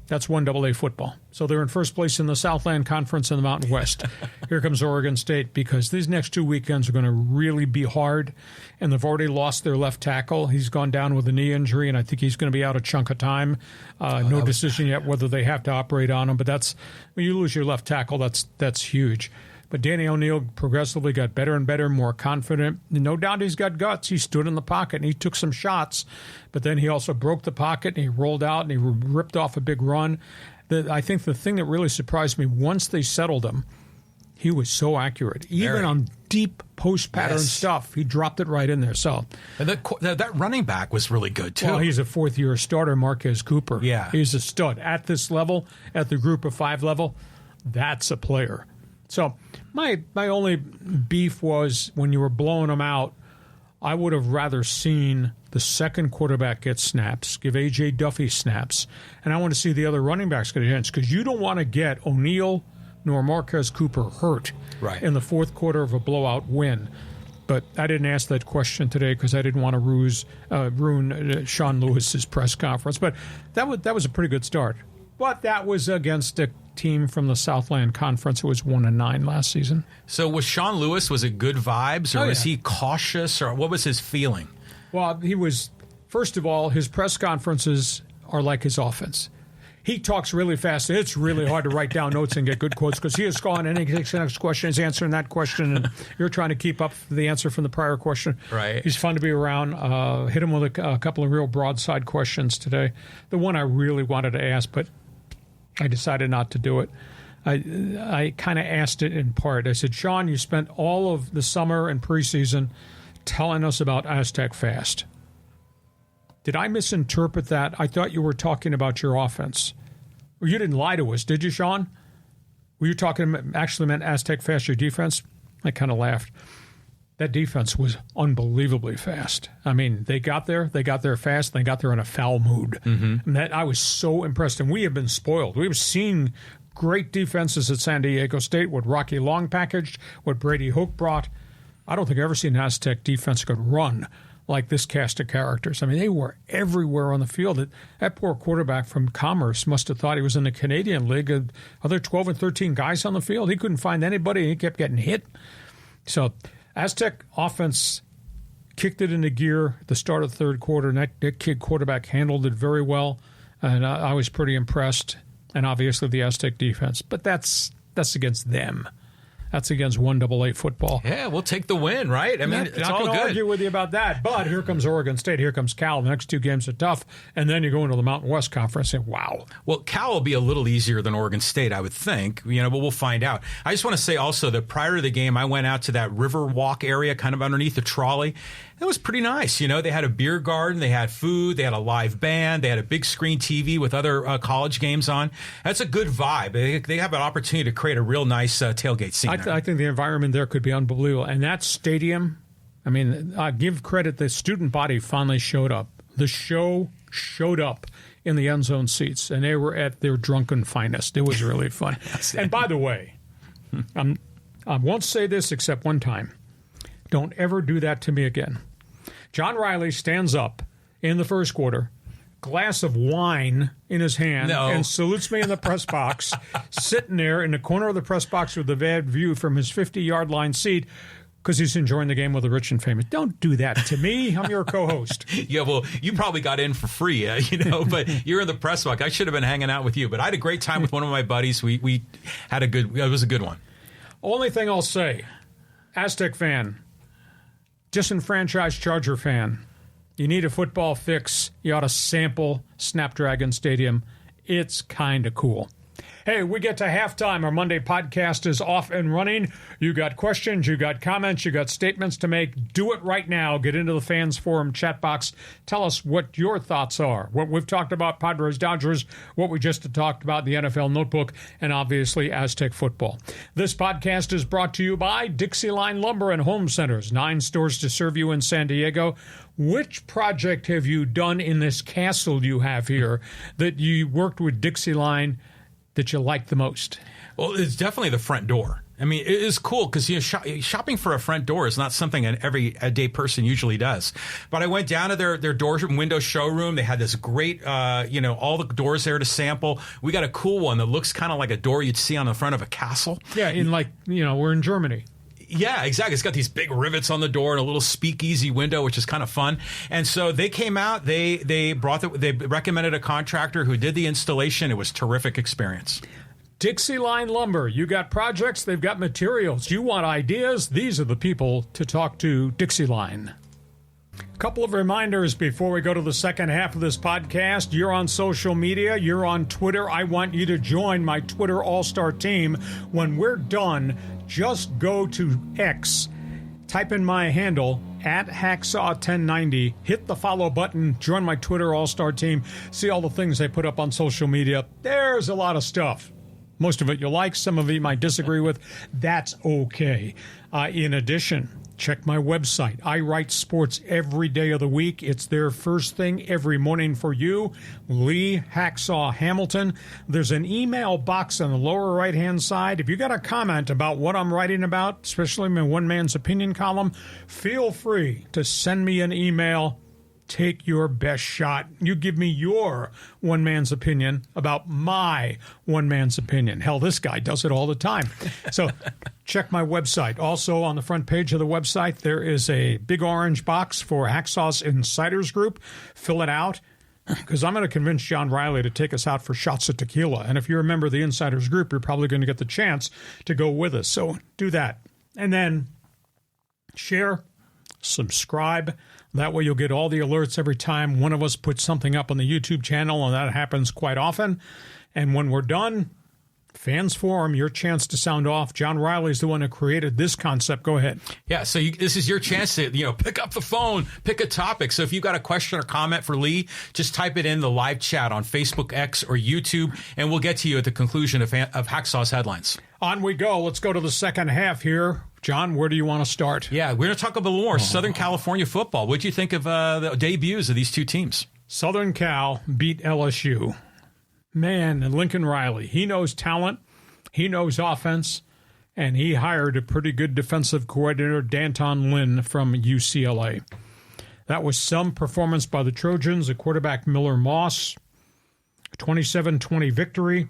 that's 1AA football. So they're in first place in the Southland Conference in the Mountain West. Here comes Oregon State because these next 2 weekends are going to really be hard. And they've already lost their left tackle. He's gone down with a knee injury, and I think he's going to be out a chunk of time. No decision yet whether they have to operate on him. But when you lose your left tackle, that's huge. But Danny O'Neill progressively got better and better, more confident. No doubt he's got guts. He stood in the pocket and he took some shots, but then he also broke the pocket and he rolled out and he ripped off a big run. I think the thing that really surprised me, once they settled him, He was so accurate. Even on deep post pattern stuff, he dropped it right in there. So, and that running back was really good too. Well, he's a fourth-year starter, Marquez Cooper. Yeah. He's a stud. At this level, at the group of 5 level, that's a player. So my only beef was when you were blowing them out, I would have rather seen the second quarterback get snaps, give A.J. Duffy snaps, and I want to see the other running backs get a chance because you don't want to get O'Neal nor Marquez Cooper hurt in the fourth quarter of a blowout win. But I didn't ask that question today because I didn't want to ruin Sean Lewis's press conference. But that was a pretty good start. But that was against a team from the Southland Conference. It was 1-9 last season. So was Sean Lewis, was it good vibes, or was he cautious, or what was his feeling? Well, he was, first of all, his press conferences are like his offense. He talks really fast. It's really hard to write down notes and get good quotes because he is gone and he takes the next question, he's answering that question, and you're trying to keep up the answer from the prior question. Right. He's fun to be around. Hit him with a couple of real broadside questions today. The one I really wanted to ask, but I decided not to do it. I kind of asked it in part. I said, Sean, you spent all of the summer and preseason telling us about Aztec Fast. Did I misinterpret that? I thought you were talking about your offense. Well, you didn't lie to us, did you, Sean? Were you actually meant Aztec Fast, your defense? I kind of laughed. That defense was unbelievably fast. I mean, they got there fast, and they got there in a foul mood. And that I was so impressed. And we have been spoiled. We've seen great defenses at San Diego State, what Rocky Long packaged, what Brady Hoke brought. I don't think I've ever seen an Aztec defense could run like this cast of characters. I mean, they were everywhere on the field. That poor quarterback from Commerce must have thought he was in the Canadian League. Other 12 and 13 guys on the field. He couldn't find anybody, and he kept getting hit. So Aztec offense kicked it into gear at the start of the third quarter, and that kid quarterback handled it very well, and I was pretty impressed. And obviously the Aztec defense. But that's against them. That's against 1AA football. Yeah, we'll take the win, right? I mean, it's all good. I'm not going to argue with you about that. But here comes Oregon State. Here comes Cal. The next 2 games are tough. And then you go into the Mountain West Conference and wow. Well, Cal will be a little easier than Oregon State, I would think. But we'll find out. I just want to say also that prior to the game, I went out to that river walk area kind of underneath the trolley. It was pretty nice. They had a beer garden, they had food, they had a live band, they had a big screen TV with other college games on. That's a good vibe. They have an opportunity to create a real nice tailgate scene. I think the environment there could be unbelievable. And that stadium, I mean, I give credit, the student body finally showed up. The show showed up in the end zone seats, and they were at their drunken finest. It was really fun. And by the way, I won't say this except one time. Don't ever do that to me again. John Riley stands up in the first quarter, glass of wine in his hand, and salutes me in the press box, sitting there in the corner of the press box with a bad view from his 50-yard line seat because he's enjoying the game with the rich and famous. Don't do that to me. I'm your co-host. Yeah, well, you probably got in for free, but you're in the press box. I should have been hanging out with you, but I had a great time with one of my buddies. We had it was a good one. Only thing I'll say, Aztec fan, disenfranchised Charger fan, you need a football fix, you ought to sample Snapdragon Stadium. It's kind of cool. Hey, we get to halftime. Our Monday podcast is off and running. You got questions, you got comments, you got statements to make. Do it right now. Get into the Fans Forum chat box. Tell us what your thoughts are. What we've talked about, Padres, Dodgers, what we just talked about, the NFL Notebook, and obviously Aztec football. This podcast is brought to you by DIXIELINE Lumber and Home Centers. 9 stores to serve you in San Diego. Which project have you done in this castle you have here that you worked with DIXIELINE that you like the most? Well, it's definitely the front door. I mean, it is cool because shopping for a front door is not something an everyday person usually does. But I went down to their door and window showroom. They had this great, all the doors there to sample. We got a cool one that looks kind of like a door you'd see on the front of a castle. Yeah, we're in Germany. Yeah, exactly. It's got these big rivets on the door and a little speakeasy window, which is kind of fun. And so they came out. They recommended a contractor who did the installation. It was a terrific experience. DIXIELINE Lumber. You got projects. They've got materials. You want ideas. These are the people to talk to. DIXIELINE. Couple of reminders before we go to the second half of this podcast. You're on social media. You're on Twitter. I want you to join my Twitter all-star team. When we're done, just go to X, type in my handle, @Hacksaw1090, hit the follow button, join my Twitter all-star team, see all the things I put up on social media. There's a lot of stuff. Most of it you like, some of it you might disagree with. That's okay. In addition, check my website. I write sports every day of the week. It's there first thing every morning for you. Lee Hacksaw Hamilton. There's an email box on the lower right-hand side. If you got a comment about what I'm writing about, especially my One Man's Opinion column, feel free to send me an email. Take your best shot. You give me your one man's opinion about my one man's opinion. Hell, this guy does it all the time. So check my website. Also on the front page of the website, there is a big orange box for Hacksaw's Insiders Group. Fill it out, because I'm going to convince John Riley to take us out for shots of tequila. And if you're a member of the Insiders Group, you're probably going to get the chance to go with us. So do that. And then share, subscribe. That way you'll get all the alerts every time one of us puts something up on the YouTube channel, and that happens quite often. And when we're done, Fans Forum, your chance to sound off. John Riley's the one who created this concept. Go ahead. Yeah, so this is your chance to, pick up the phone, pick a topic. So if you've got a question or comment for Lee, just type it in the live chat on Facebook, X, or YouTube, and we'll get to you at the conclusion of Hacksaw's headlines. On we go. Let's go to the second half here. John, where do you want to start? Yeah, we're going to talk a little more Southern California football. What do you think of the debuts of these two teams? Southern Cal beat LSU. Man, and Lincoln Riley, he knows talent, he knows offense, and he hired a pretty good defensive coordinator, D'Anton Lynn from UCLA. That was some performance by the Trojans. The quarterback, Miller Moss, 27-20 victory.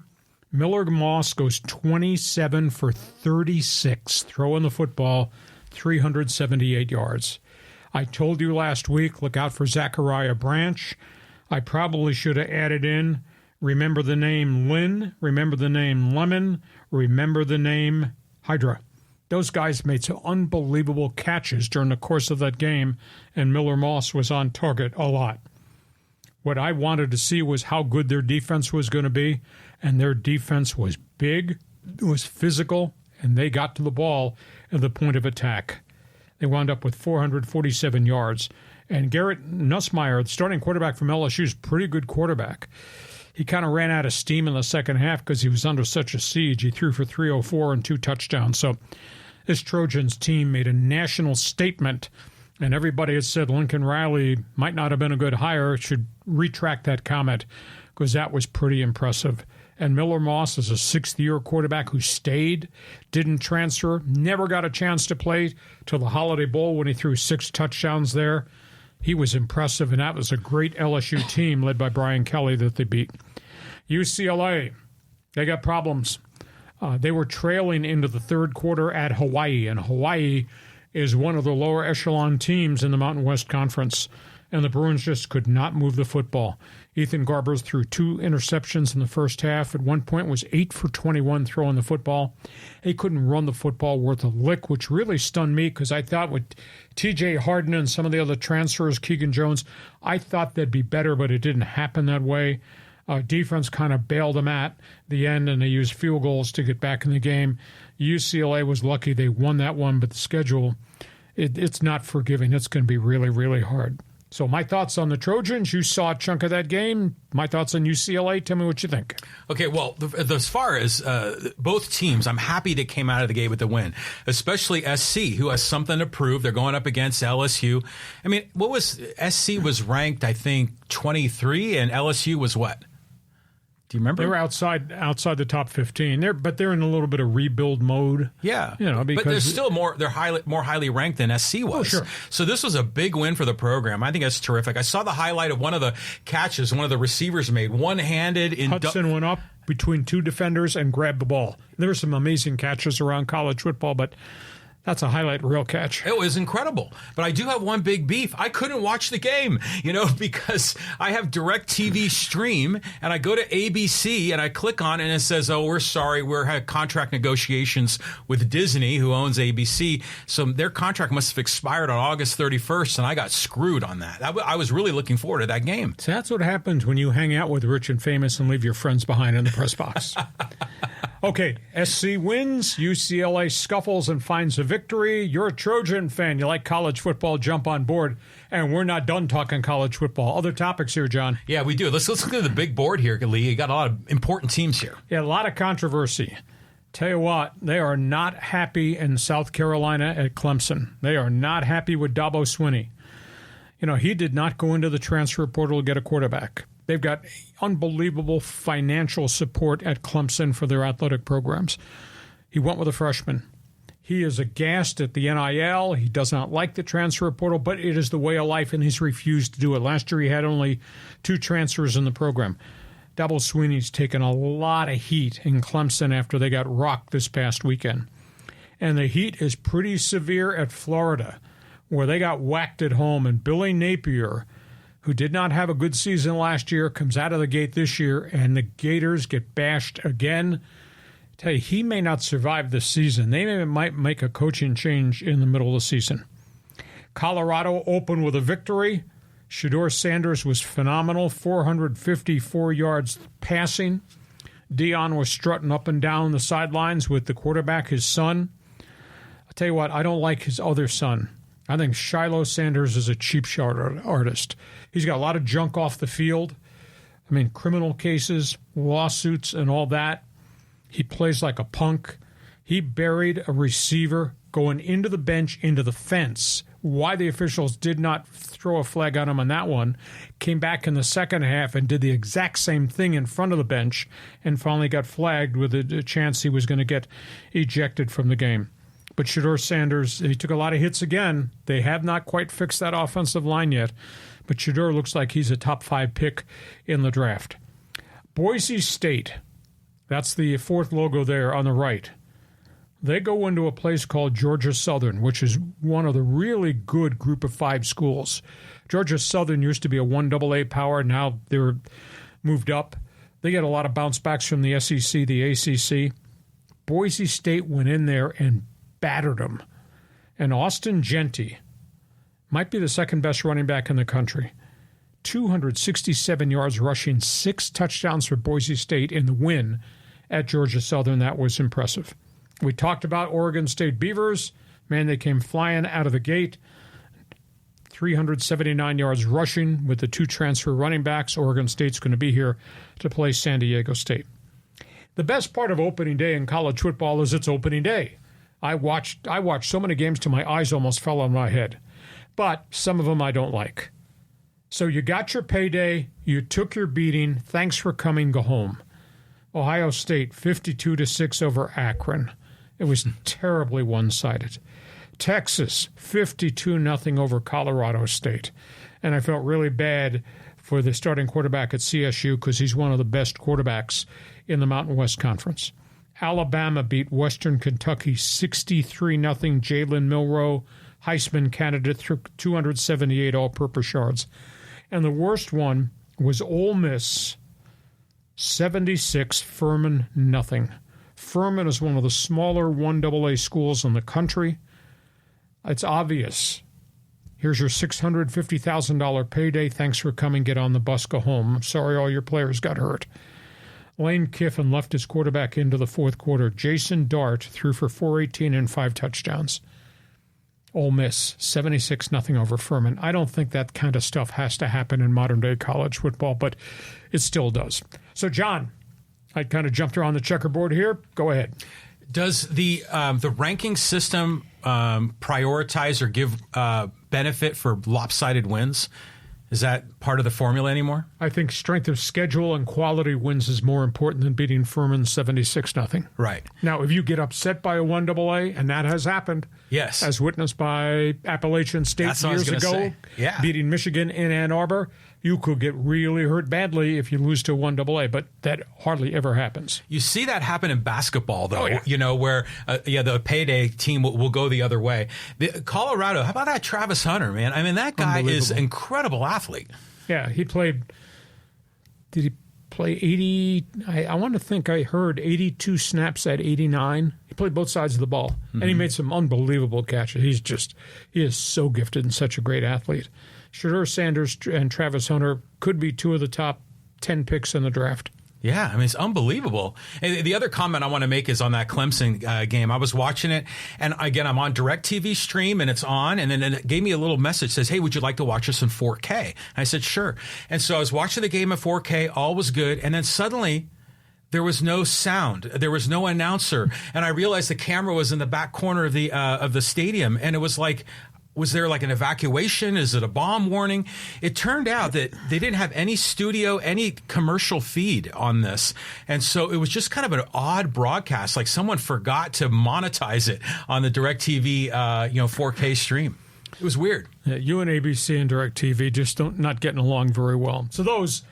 Miller Moss goes 27 for 36, throwing the football, 378 yards. I told you last week, look out for Zachariah Branch. I probably should have added in, remember the name Lynn, remember the name Lemon, remember the name Hydra. Those guys made some unbelievable catches during the course of that game, and Miller Moss was on target a lot. What I wanted to see was how good their defense was going to be, and their defense was big, was physical, and they got to the ball at the point of attack. They wound up with 447 yards. And Garrett Nussmeier, the starting quarterback from LSU, is a pretty good quarterback. He kind of ran out of steam in the second half because he was under such a siege. He threw for 304 and 2 touchdowns. So this Trojans team made a national statement, and everybody has said Lincoln Riley might not have been a good hire, should retract that comment because that was pretty impressive. And Miller Moss is a sixth-year quarterback who stayed, didn't transfer, never got a chance to play till the Holiday Bowl when he threw 6 touchdowns there. He was impressive, and that was a great LSU team led by Brian Kelly that they beat. UCLA, they got problems. They were trailing into the third quarter at Hawaii, and Hawaii is one of the lower echelon teams in the Mountain West Conference, and the Bruins just could not move the football. Ethan Garbers threw 2 interceptions in the first half. At one point was 8 for 21 throwing the football. He couldn't run the football worth a lick, which really stunned me because I thought with T.J. Harden and some of the other transfers, Keegan Jones, I thought they'd be better, but it didn't happen that way. Defense kind of bailed them at the end, and they used field goals to get back in the game. UCLA was lucky they won that one, but the schedule, it's not forgiving. It's going to be really, really hard. So my thoughts on the Trojans, you saw a chunk of that game. My thoughts on UCLA, tell me what you think. Okay, well, as far as both teams, I'm happy they came out of the gate with a win, especially SC, who has something to prove. They're going up against LSU. I mean, SC was ranked, I think, 23, and LSU was what? Do you remember? They were outside the top 15. They're in a little bit of rebuild mode. Yeah, because but they're still more highly ranked than SC was. Oh, sure. So this was a big win for the program. I think that's terrific. I saw the highlight of one of the catches one of the receivers made, one-handed. Hudson went up between 2 defenders and grabbed the ball. There were some amazing catches around college football, but that's a highlight reel catch. It was incredible. But I do have one big beef. I couldn't watch the game, because I have DirecTV Stream, and I go to ABC, and I click on it, and it says, oh, we're sorry, we're had contract negotiations with Disney, who owns ABC. So their contract must have expired on August 31st, and I got screwed on that. I was really looking forward to that game. So that's what happens when you hang out with rich and famous and leave your friends behind in the press box. Okay, SC wins, UCLA scuffles and finds a victory. You're a Trojan fan. You like college football, jump on board. And we're not done talking college football. Other topics here, John. Yeah, we do. Let's look at the big board here, Lee. You got a lot of important teams here. Yeah, a lot of controversy. Tell you what, they are not happy in South Carolina at Clemson. They are not happy with Dabo Swinney. You know, he did not go into the transfer portal to get a quarterback. They've got unbelievable financial support at Clemson for their athletic programs. He went with a freshman. He is aghast at the NIL. He does not like the transfer portal, but it is the way of life, and he's refused to do it. Last year he had only 2 transfers in the program. Dabo Swinney's taken a lot of heat in Clemson after they got rocked this past weekend. And the heat is pretty severe at Florida, where they got whacked at home, and Billy Napier, who did not have a good season last year, comes out of the gate this year, and the Gators get bashed again. I tell you, he may not survive this season. They might make a coaching change in the middle of the season. Colorado opened with a victory. Shedeur Sanders was phenomenal, 454 yards passing. Dion was strutting up and down the sidelines with the quarterback, his son. I'll tell you what, I don't like his other son. I think Shiloh Sanders is a cheap shot artist. He's got a lot of junk off the field. I mean, criminal cases, lawsuits, and all that. He plays like a punk. He buried a receiver going into the bench, into the fence. Why the officials did not throw a flag on him on that one, came back in the second half and did the exact same thing in front of the bench and finally got flagged with a chance he was going to get ejected from the game. But Shedeur Sanders, he took a lot of hits again. They have not quite fixed that offensive line yet. But Shedeur looks like he's a top 5 pick in the draft. Boise State, that's the 4th logo there on the right. They go into a place called Georgia Southern, which is one of the really good group of 5 schools. Georgia Southern used to be a 1AA power. Now they're moved up. They get a lot of bounce backs from the SEC, the ACC. Boise State went in there and battered them. And Austin Genty might be the second best running back in the country. 267 yards rushing, 6 touchdowns for Boise State in the win at Georgia Southern. That was impressive. We talked about Oregon State Beavers. Man, they came flying out of the gate. 379 yards rushing with the 2 transfer running backs. Oregon State's going to be here to play San Diego State. The best part of opening day in college football is it's opening day. I watched so many games till my eyes almost fell on my head. But some of them I don't like. So you got your payday. You took your beating. Thanks for coming. Go home. Ohio State 52-6 over Akron. It was terribly one-sided. Texas 52-0 over Colorado State. And I felt really bad for the starting quarterback at CSU because he's one of the best quarterbacks in the Mountain West Conference. Alabama beat Western Kentucky 63-0. Jalen Milroe, Heisman candidate, threw 278 all-purpose yards. And the worst one was Ole Miss 76, Furman 0. Furman is one of the smaller 1AA schools in the country. It's obvious. Here's your $650,000 payday. Thanks for coming. Get on the bus. Go home. I'm sorry all your players got hurt. Lane Kiffin left his quarterback into the 4th quarter. Jason Dart threw for 418 and 5 touchdowns. Ole Miss 76-0 over Furman. I don't think that kind of stuff has to happen in modern-day college football, but it still does. So, John, I kind of jumped around the checkerboard here. Go ahead. Does the ranking system prioritize or give benefit for lopsided wins? Is that part of the formula anymore? I think strength of schedule and quality wins is more important than beating Furman 76-0. Right. Now, if you get upset by a 1AA, and that has happened, yes, as witnessed by Appalachian State years ago, beating Michigan in Ann Arbor, you could get really hurt badly if you lose to 1AA, but that hardly ever happens. You see that happen in basketball, though, you know, where the payday team will go the other way. Colorado, how about that Travis Hunter, man? I mean, that guy is an incredible athlete. Yeah, he played, did he play 80? I want to think I heard 82 snaps at 89. He played both sides of the ball, and he made some unbelievable catches. He is so gifted and such a great athlete. Shedeur Sanders and Travis Hunter could be 2 of the top 10 picks in the draft. Yeah, I mean, it's unbelievable. And the other comment I want to make is on that Clemson game. I was watching it, and again, I'm on DirecTV stream, and it's on, and then it gave me a little message, says, hey, would you like to watch this in 4K? And I said, sure. And so I was watching the game in 4K, all was good, and then suddenly there was no sound. There was no announcer, and I realized the camera was in the back corner of the stadium, and it was like, was there like an evacuation? Is it a bomb warning? It turned out that they didn't have any studio, any commercial feed on this. And so it was just kind of an odd broadcast, like someone forgot to monetize it on the DirecTV 4K stream. It was weird. Yeah, you and ABC and DirecTV just not getting along very well. So those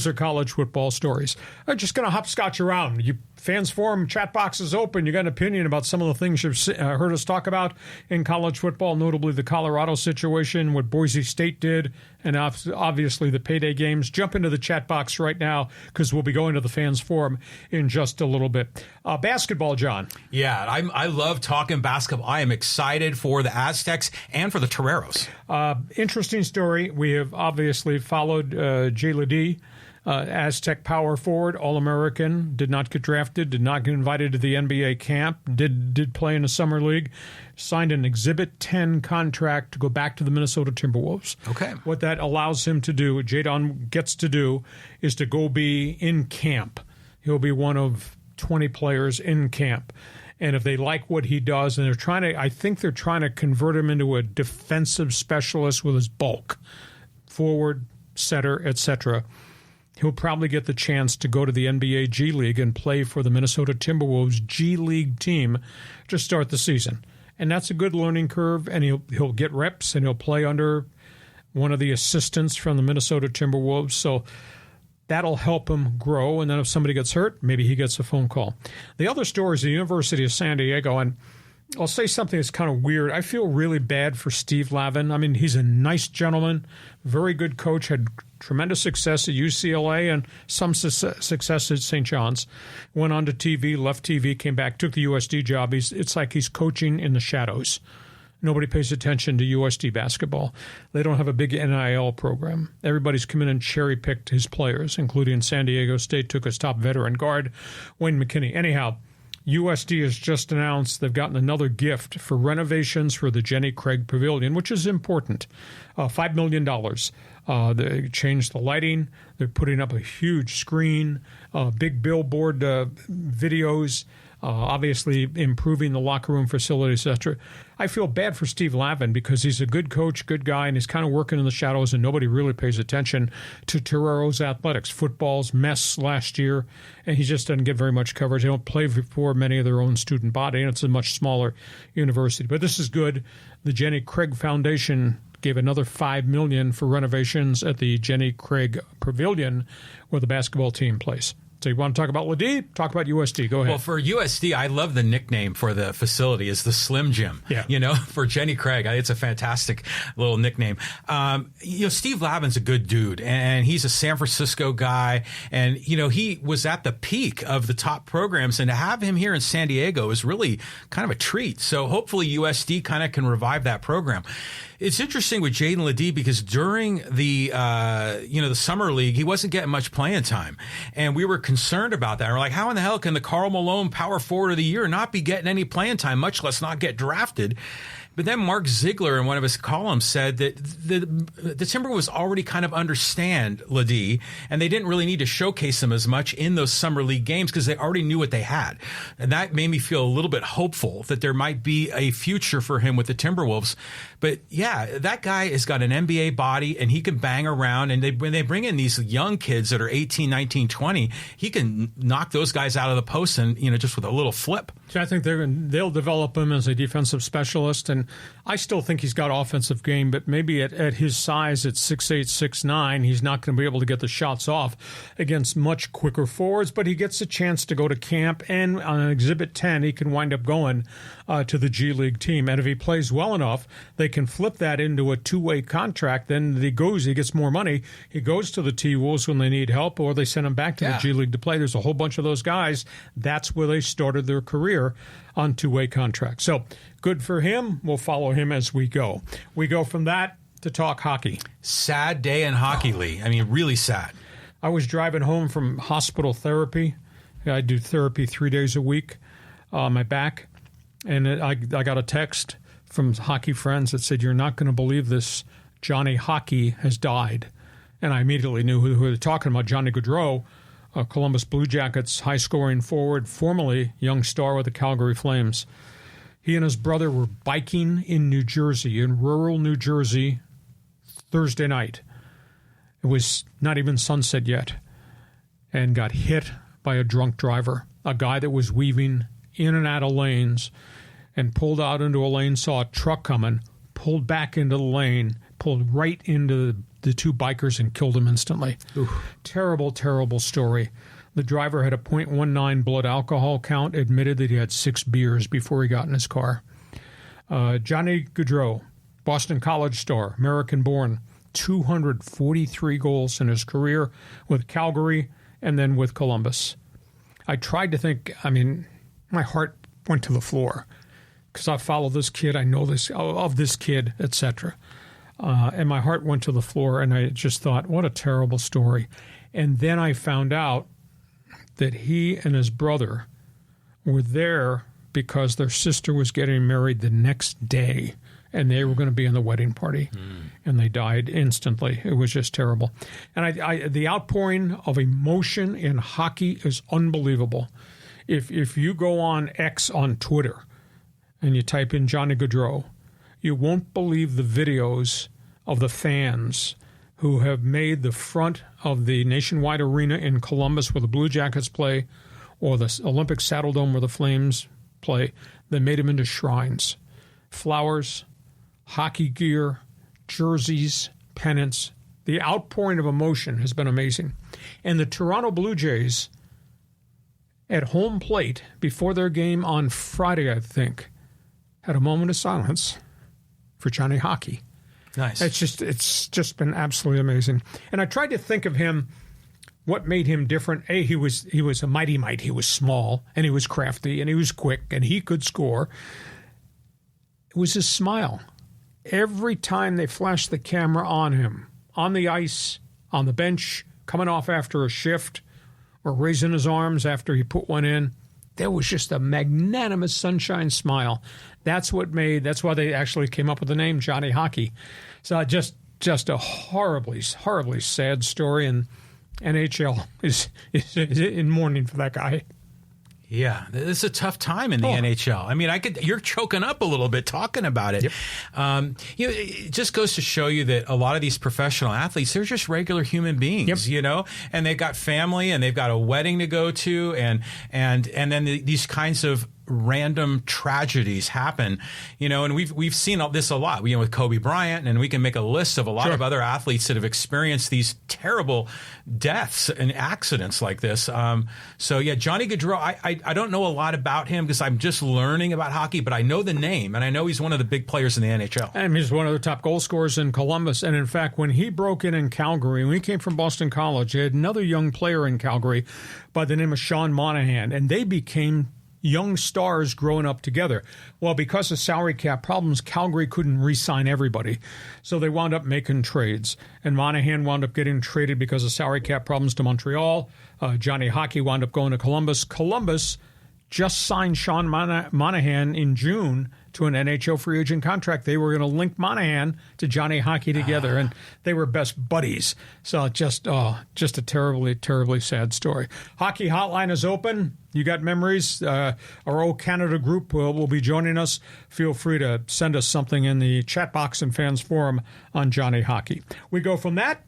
are college football stories. I'm just going to hopscotch around. You fans forum chat box is open. You got an opinion about some of the things you've heard us talk about in college football, notably the Colorado situation, what Boise State did, and obviously the payday games. Jump into the chat box right now because we'll be going to the fans forum in just a little bit. Basketball, John. Yeah, I love talking basketball. I am excited for the Aztecs and for the Toreros. Interesting story. We have obviously followed Jay Ledee, Aztec power forward, All-American, did not get drafted, did not get invited to the NBA camp, did play in the summer league, signed an Exhibit 10 contract to go back to the Minnesota Timberwolves. Okay. What that allows him to do, Jadon gets to do, is to go be in camp. He'll be one of 20 players in camp. And if they like what he does, and I think they're trying to convert him into a defensive specialist with his bulk, forward, setter, etc., he'll probably get the chance to go to the NBA G League and play for the Minnesota Timberwolves G League team to start the season. And that's a good learning curve, and he'll get reps, and he'll play under one of the assistants from the Minnesota Timberwolves. So that'll help him grow, and then if somebody gets hurt, maybe he gets a phone call. The other story is the University of San Diego, and I'll say something that's kind of weird. I feel really bad for Steve Lavin. I mean, he's a nice gentleman, very good coach, had tremendous success at UCLA and some success at St. John's. Went on to TV, left TV, came back, took the USD job. It's like he's coaching in the shadows. Nobody pays attention to USD basketball. They don't have a big NIL program. Everybody's come in and cherry-picked his players, including San Diego State took his top veteran guard, Wayne McKinney. Anyhow, USD has just announced they've gotten another gift for renovations for the Jenny Craig Pavilion, which is important, $5 million. They changed the lighting. They're putting up a huge screen, big billboard videos, obviously improving the locker room facilities, etc. I feel bad for Steve Lavin because he's a good coach, good guy, and he's kind of working in the shadows, and nobody really pays attention to Torero's athletics. Football's mess last year, and he just doesn't get very much coverage. They don't play for many of their own student body, and it's a much smaller university. But this is good. The Jenny Craig Foundation gave another $5 million for renovations at the Jenny Craig Pavilion where the basketball team plays. So you want to talk about Ledee? Talk about USD. Go ahead. Well, for USD, I love the nickname for the facility is the Slim Jim. Yeah. For Jenny Craig, it's a fantastic little nickname. Steve Lavin's a good dude, and he's a San Francisco guy, and, he was at the peak of the top programs, and to have him here in San Diego is really kind of a treat. So hopefully USD kind of can revive that program. It's interesting with Jaden Ledee because during the summer league, he wasn't getting much playing time. And we were concerned about that. We're like, how in the hell can the Karl Malone Power Forward of the Year not be getting any playing time, much less not get drafted? But then Mark Ziegler in one of his columns said that the Timberwolves already kind of understand Ledee, and they didn't really need to showcase him as much in those summer league games because they already knew what they had. And that made me feel a little bit hopeful that there might be a future for him with the Timberwolves. But yeah, that guy has got an NBA body, and he can bang around. And when they bring in these young kids that are 18, 19, 20, he can knock those guys out of the post and, just with a little flip. So I think they'll develop him as a defensive specialist, and I still think he's got offensive game, but maybe at his size, at 6'8", 6'9", he's not going to be able to get the shots off against much quicker forwards, but he gets a chance to go to camp, and on Exhibit 10, he can wind up going to the G League team. And if he plays well enough, they can flip that into a two-way contract. Then he gets more money. He goes to the T-Wolves when they need help, or they send him back to the G League to play. There's a whole bunch of those guys. That's where they started their career on two-way contracts. So good for him. We'll follow him as we go. We go from that to talk hockey. Sad day in hockey, Lee. I mean, really sad. I was driving home from hospital therapy. I do therapy 3 days a week on my back. And I got a text from hockey friends that said, "You're not going to believe this. Johnny Hockey has died." And I immediately knew who they were talking about. Johnny Gaudreau, Columbus Blue Jackets high-scoring forward, formerly young star with the Calgary Flames. He and his brother were biking in New Jersey, in rural New Jersey, Thursday night. It was not even sunset yet, and got hit by a drunk driver, a guy that was weaving in and out of lanes, and pulled out into a lane, saw a truck coming, pulled back into the lane, pulled right into the two bikers and killed them instantly. Oof. Terrible, terrible story. The driver had a .19 blood alcohol count, admitted that he had 6 beers before he got in his car. Johnny Gaudreau, Boston College star, American-born, 243 goals in his career with Calgary and then with Columbus. I tried to think, my heart went to the floor because I follow this kid, I know this of this kid, etc. And my heart went to the floor, and I just thought, what a terrible story. And then I found out that he and his brother were there because their sister was getting married the next day, and they were going to be in the wedding party, and they died instantly. It was just terrible. And the outpouring of emotion in hockey is unbelievable. If you go on X on Twitter and you type in Johnny Gaudreau, you won't believe the videos of the fans who have made the front of the Nationwide Arena in Columbus where the Blue Jackets play, or the Olympic Saddle Dome where the Flames play. They made them into shrines. Flowers, hockey gear, jerseys, pennants. The outpouring of emotion has been amazing. And the Toronto Blue Jays, at home plate, before their game on Friday, I think, had a moment of silence for Johnny Hockey. Nice. It's just been absolutely amazing. And I tried to think of him, what made him different. He was a mighty mite. He was small, and he was crafty, and he was quick, and he could score. It was his smile. Every time they flashed the camera on him, on the ice, on the bench, coming off after a shift, or raising his arms after he put one in, there was just a magnanimous sunshine smile. That's why they actually came up with the name Johnny Hockey. So just a horribly, horribly sad story, and NHL is in mourning for that guy. Yeah, it's a tough time in the NHL. You're choking up a little bit talking about it. Yep. It just goes to show you that a lot of these professional athletes, they're just regular human beings, and they've got family and they've got a wedding to go to, and then these kinds of random tragedies happen, and we've seen this a lot, with Kobe Bryant, and we can make a list of a lot of other athletes that have experienced these terrible deaths and accidents like this. Johnny Gaudreau, I don't know a lot about him because I'm just learning about hockey, but I know the name, and I know he's one of the big players in the NHL. And he's one of the top goal scorers in Columbus. And in fact, when he broke in Calgary, when he came from Boston College, he had another young player in Calgary by the name of Sean Monahan, and they became young stars growing up together. Well, because of salary cap problems, Calgary couldn't re-sign everybody. So they wound up making trades. And Monahan wound up getting traded because of salary cap problems to Montreal. Johnny Hockey wound up going to Columbus. Columbus just signed Sean Monahan in June to an NHL free agent contract. They were going to link Monahan to Johnny Hockey together, and they were best buddies. So just a terribly, terribly sad story. Hockey Hotline is open. You got memories? Our old Canada group will be joining us. Feel free to send us something in the chat box and fans forum on Johnny Hockey. We go from that.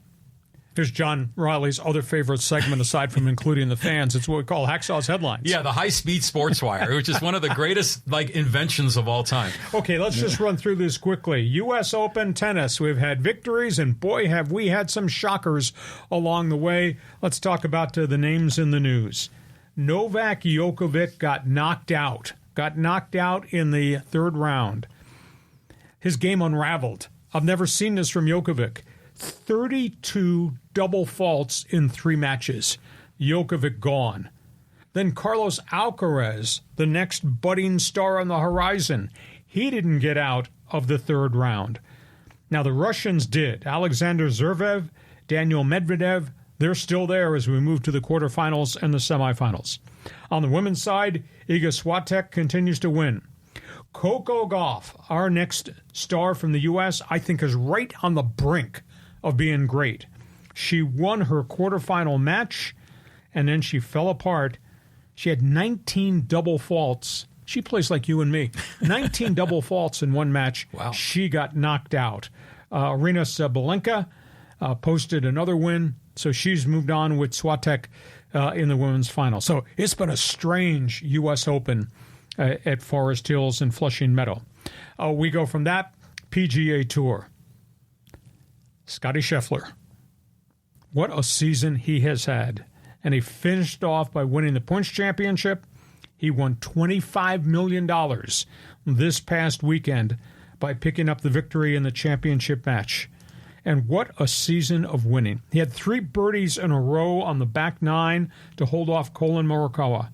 Here's John Riley's other favorite segment, aside from including the fans. It's what we call Hacksaw's Headlines. Yeah, the high-speed sports wire, which is one of the greatest inventions of all time. Okay, let's just run through this quickly. U.S. Open tennis. We've had victories, and boy, have we had some shockers along the way. Let's talk about the names in the news. Novak Djokovic got knocked out in the third round. His game unraveled. I've never seen this from Djokovic. 32 double faults in 3 matches. Djokovic gone. Then Carlos Alcaraz, the next budding star on the horizon. He didn't get out of the third round. Now, the Russians did. Alexander Zverev, Daniil Medvedev, they're still there as we move to the quarterfinals and the semifinals. On the women's side, Iga Swiatek continues to win. Coco Gauff, our next star from the U.S., I think is right on the brink of being great. She won her quarterfinal match, and then she fell apart. She had 19 double faults. She plays like you and me. 19 double faults in one match. Wow. She got knocked out. Arina Sabalenka posted another win, so she's moved on with Swiatek in the women's final. So it's been a strange U.S. Open at Forest Hills and Flushing Meadow. We go from that, PGA Tour. Scottie Scheffler. What a season he has had. And he finished off by winning the Points Championship. He won $25 million this past weekend by picking up the victory in the championship match. And what a season of winning. He had 3 birdies in a row on the back 9 to hold off Colin Morikawa.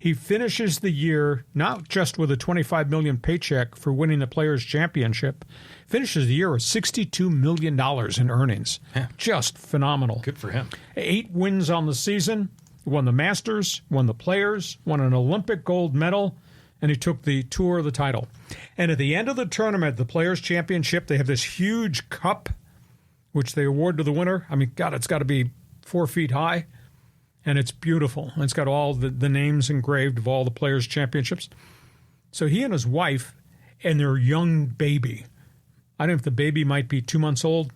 He finishes the year not just with a $25 million paycheck for winning the Players' Championship, finishes the year with $62 million in earnings. Yeah. Just phenomenal. Good for him. 8 wins on the season, won the Masters, won the Players, won an Olympic gold medal, and he took the Tour of the title. And at the end of the tournament, the Players' Championship, they have this huge cup, which they award to the winner. I mean, God, it's got to be 4 feet high. And it's beautiful. It's got all the names engraved of all the Players' Championships. So he and his wife and their young baby, I don't know if the baby might be 2 months old,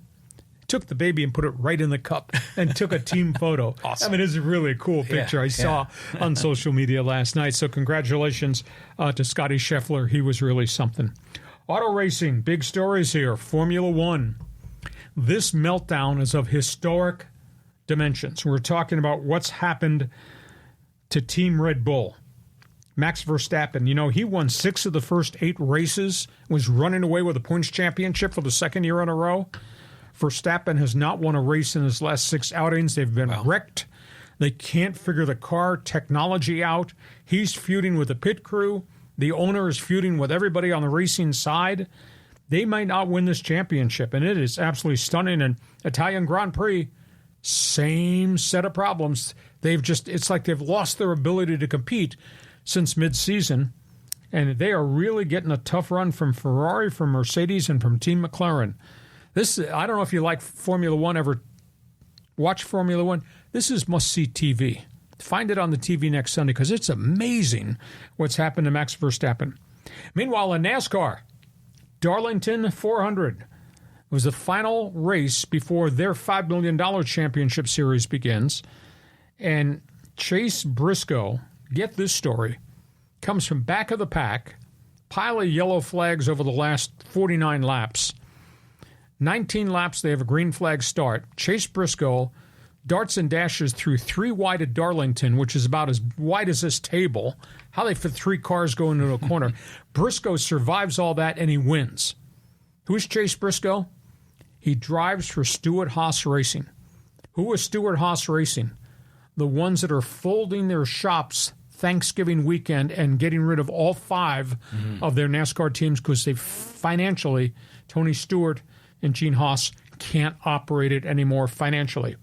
took the baby and put it right in the cup and took a team photo. Awesome. I mean, it's a really cool picture I saw on social media last night. So congratulations to Scottie Scheffler. He was really something. Auto racing, big stories here. Formula One. This meltdown is of historic dimensions. We're talking about what's happened to Team Red Bull. Max Verstappen, you know, he won 6 of the first 8 races, was running away with a points championship for the second year in a row. Verstappen has not won a race in his last 6 outings. They've been wrecked. They can't figure the car technology out. He's feuding with the pit crew. The owner is feuding with everybody on the racing side. They might not win this championship, and it is absolutely stunning. And Italian Grand Prix, same set of problems. It's like they've lost their ability to compete since mid-season, and they are really getting a tough run from Ferrari, from Mercedes, and from Team McLaren. I don't know if you like Formula One, ever watch Formula One. This is must-see TV. Find it on the TV next Sunday because it's amazing what's happened to Max Verstappen. Meanwhile, in NASCAR, Darlington 400 was the final race before their $5 million championship series begins. And Chase Briscoe, get this story, comes from back of the pack, pile of yellow flags over the last 49 laps. 19 laps, they have a green flag start. Chase Briscoe darts and dashes through 3 wide at Darlington, which is about as wide as this table. How they fit 3 cars going into a corner. Briscoe survives all that, and he wins. Who's Chase Briscoe? He drives for Stewart-Haas Racing. Who is Stewart-Haas Racing? The ones that are folding their shops Thanksgiving weekend and getting rid of all 5 of their NASCAR teams because they financially, Tony Stewart and Gene Haas can't operate it anymore financially.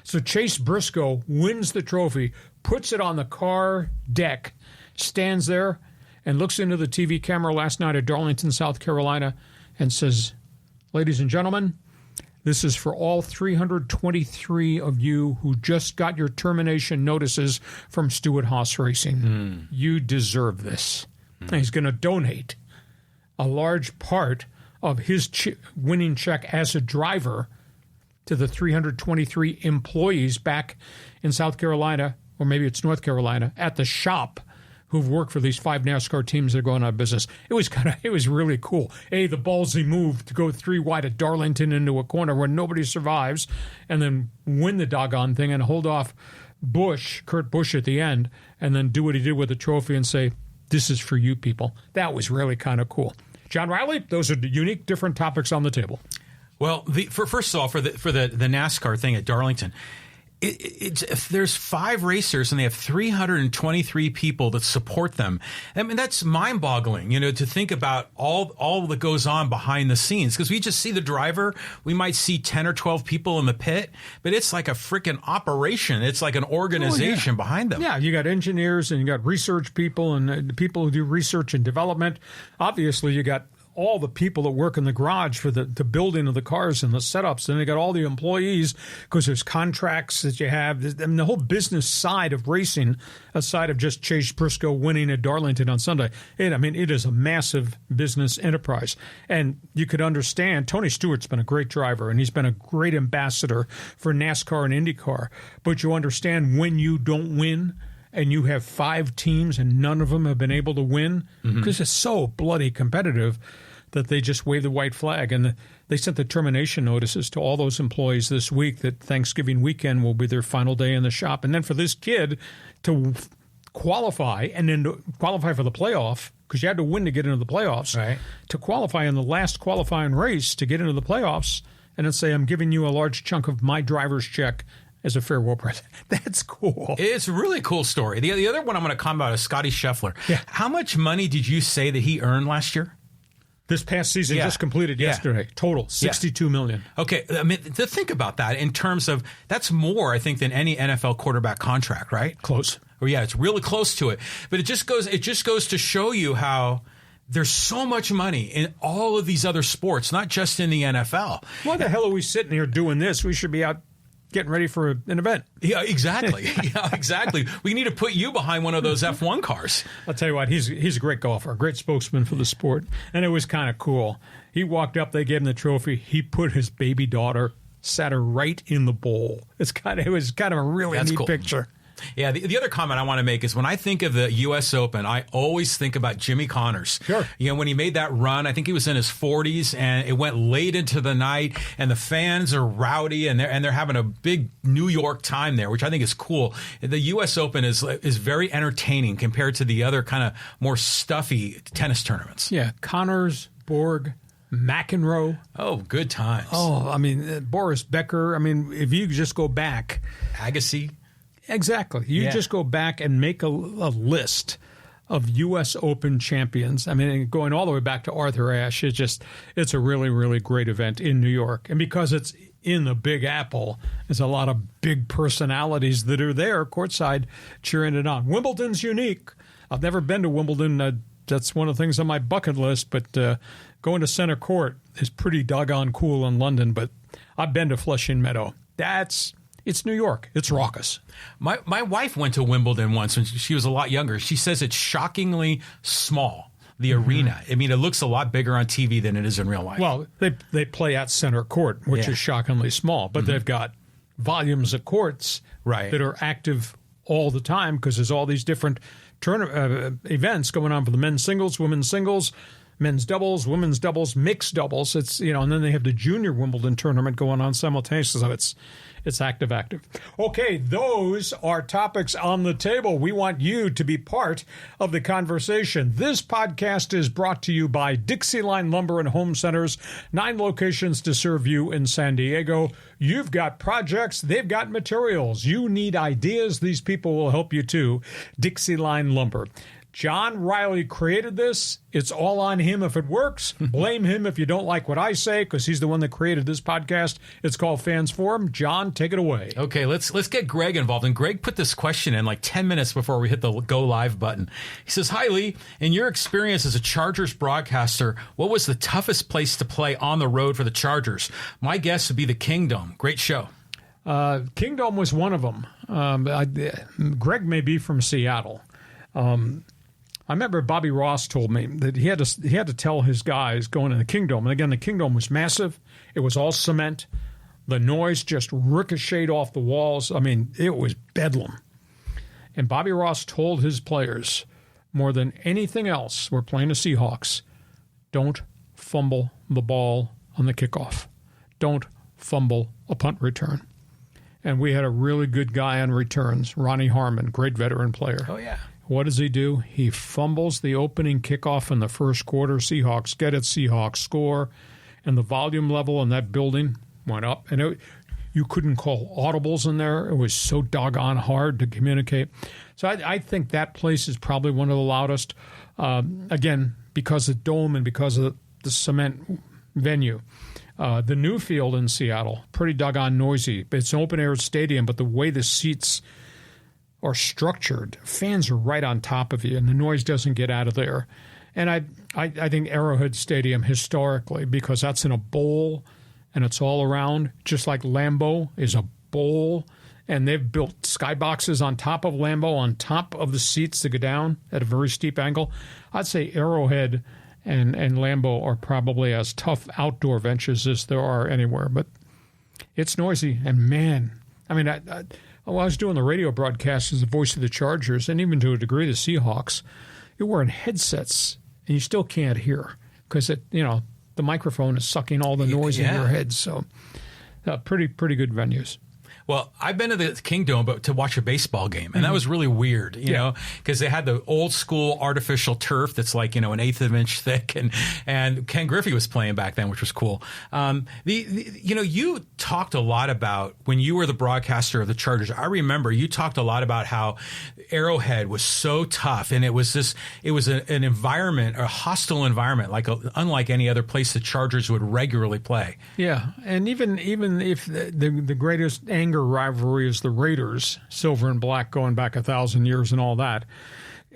So Chase Briscoe wins the trophy, puts it on the car deck, stands there and looks into the TV camera last night at Darlington, South Carolina, and says, "Ladies and gentlemen, this is for all 323 of you who just got your termination notices from Stewart-Haas Racing. You deserve this." And he's going to donate a large part of his winning check as a driver to the 323 employees back in South Carolina, or maybe it's North Carolina, at the shop who've worked for these 5 NASCAR teams that are going out of business. It was really cool. The ballsy move to go 3 wide at Darlington into a corner where nobody survives and then win the doggone thing and hold off Kurt Busch at the end, and then do what he did with the trophy and say, "This is for you people." That was really kind of cool. John Riley, those are the unique, different topics on the table. Well, first of all, for the NASCAR thing at Darlington, if there's 5 racers and they have 323 people that support them, I mean, that's mind-boggling, you know, to think about all that goes on behind the scenes. Because we just see the driver, we might see 10 or 12 people in the pit, but it's like a freaking operation. It's like an organization behind them. Yeah, you got engineers and you got research people and people who do research and development. Obviously, you got all the people that work in the garage for the building of the cars and the setups. And they got all the employees because there's contracts that you have. I mean, the whole business side of racing, aside of just Chase Briscoe winning at Darlington on Sunday, it is a massive business enterprise. And you could understand, Tony Stewart's been a great driver and he's been a great ambassador for NASCAR and IndyCar. But you understand when you don't win, and you have 5 teams and none of them have been able to win because it's so bloody competitive that they just wave the white flag. And they sent the termination notices to all those employees this week that Thanksgiving weekend will be their final day in the shop. And then for this kid to qualify and then to qualify for the playoff, because you had to win to get into the playoffs, right, to qualify in the last qualifying race to get into the playoffs and then say, I'm giving you a large chunk of my driver's check as a farewell present. That's cool. It's a really cool story. The other one I'm going to comment about is Scotty Scheffler. Yeah. How much money did you say that he earned last year? This past season just completed yesterday. Total, $62 million. Okay, I mean, to think about that in terms of, that's more, I think, than any NFL quarterback contract, right? Close. Oh, yeah, it's really close to it. But it just goes to show you how there's so much money in all of these other sports, not just in the NFL. Why the hell are we sitting here doing this? We should be out getting ready for an event. Yeah, exactly. Exactly. We need to put you behind one of those F1 cars. I'll tell you what, he's a great golfer, a great spokesman for the sport. And it was kind of cool. He walked up, they gave him the trophy. He put his baby daughter, sat her right in the bowl. It was kind of a really neat picture. Yeah, the other comment I want to make is when I think of the U.S. Open, I always think about Jimmy Connors. Sure. You know, when he made that run, I think he was in his 40s, and it went late into the night, and the fans are rowdy, and they're having a big New York time there, which I think is cool. The U.S. Open is very entertaining compared to the other kind of more stuffy tennis tournaments. Yeah, Connors, Borg, McEnroe. Oh, good times. Oh, I mean, Boris Becker. I mean, if you just go back. Agassi. Exactly. You just go back and make a list of U.S. Open champions. I mean, going all the way back to Arthur Ashe, it's a really, really great event in New York. And because it's in the Big Apple, there's a lot of big personalities that are there courtside cheering it on. Wimbledon's unique. I've never been to Wimbledon. That's one of the things on my bucket list. But going to center court is pretty doggone cool in London. But I've been to Flushing Meadow. It's New York. It's raucous. My wife went to Wimbledon once when she was a lot younger. She says it's shockingly small, the arena. I mean, it looks a lot bigger on TV than it is in real life. Well, they play at center court, which is shockingly small, but they've got volumes of courts that are active all the time because there's all these different events going on for the men's singles, women's singles, men's doubles, women's doubles, mixed doubles. It's, and then they have the junior Wimbledon tournament going on simultaneously. So it's active. Okay, those are topics on the table. We want you to be part of the conversation. This podcast is brought to you by DIXIELINE Lumber and Home Centers, 9 locations to serve you in San Diego. You've got projects, they've got materials. You need ideas, these people will help you too. DIXIELINE Lumber. John Riley created this. It's all on him if it works. Blame him if you don't like what I say, because he's the one that created this podcast. It's called Fans Forum. John, take it away. Okay, let's get Greg involved. And Greg put this question in like 10 minutes before we hit the go live button. He says, "Hi, Lee. In your experience as a Chargers broadcaster, what was the toughest place to play on the road for the Chargers? My guess would be the Kingdome. Great show." Kingdome was one of them. Greg may be from Seattle. I remember Bobby Ross told me that he had to tell his guys going in the Kingdome. And again, the Kingdome was massive. It was all cement. The noise just ricocheted off the walls. I mean, it was bedlam. And Bobby Ross told his players, more than anything else, we're playing the Seahawks, don't fumble the ball on the kickoff. Don't fumble a punt return. And we had a really good guy on returns, Ronnie Harmon, great veteran player. Oh, yeah. What does he do? He fumbles the opening kickoff in the first quarter. Seahawks get it. Seahawks score. And the volume level in that building went up. And You couldn't call audibles in there. It was so doggone hard to communicate. So I think that place is probably one of the loudest, again, because of the dome and because of the cement venue. The new field in Seattle, pretty doggone noisy. It's an open-air stadium, but the way the seats are structured, fans are right on top of you, and the noise doesn't get out of there. And I think Arrowhead Stadium, historically, because that's in a bowl and it's all around, just like Lambeau is a bowl, and they've built skyboxes on top of Lambeau, on top of the seats to go down at a very steep angle. I'd say Arrowhead and Lambeau are probably as tough outdoor ventures as there are anywhere. But it's noisy, and man, I mean, I was doing the radio broadcast as the voice of the Chargers, and even to a degree the Seahawks. You're wearing headsets, and you still can't hear because the microphone is sucking all the noise in your head. So, pretty good venues. Well, I've been to the Kingdome, but to watch a baseball game, and that was really weird, you know, because they had the old school artificial turf that's like, an eighth of an inch thick, and Ken Griffey was playing back then, which was cool. You talked a lot about when you were the broadcaster of the Chargers. I remember you talked a lot about how Arrowhead was so tough, and it was an environment, a hostile environment, unlike any other place the Chargers would regularly play. Yeah, and even if the greatest anger rivalry is the Raiders, silver and black, going back 1,000 years and all that,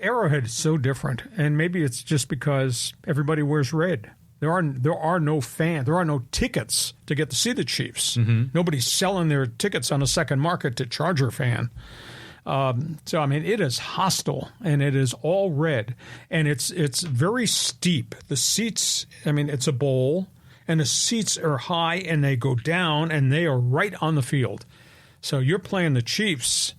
Arrowhead is so different, and maybe it's just because everybody wears red. There are no fans. There are no tickets to get to see the Chiefs. Mm-hmm. Nobody's selling their tickets on a second market to Charger fan. So I mean, it is hostile, and it is all red, and it's very steep. The seats, I mean, it's a bowl, and the seats are high, and they go down, and they are right on the field. So you're playing the Chiefs,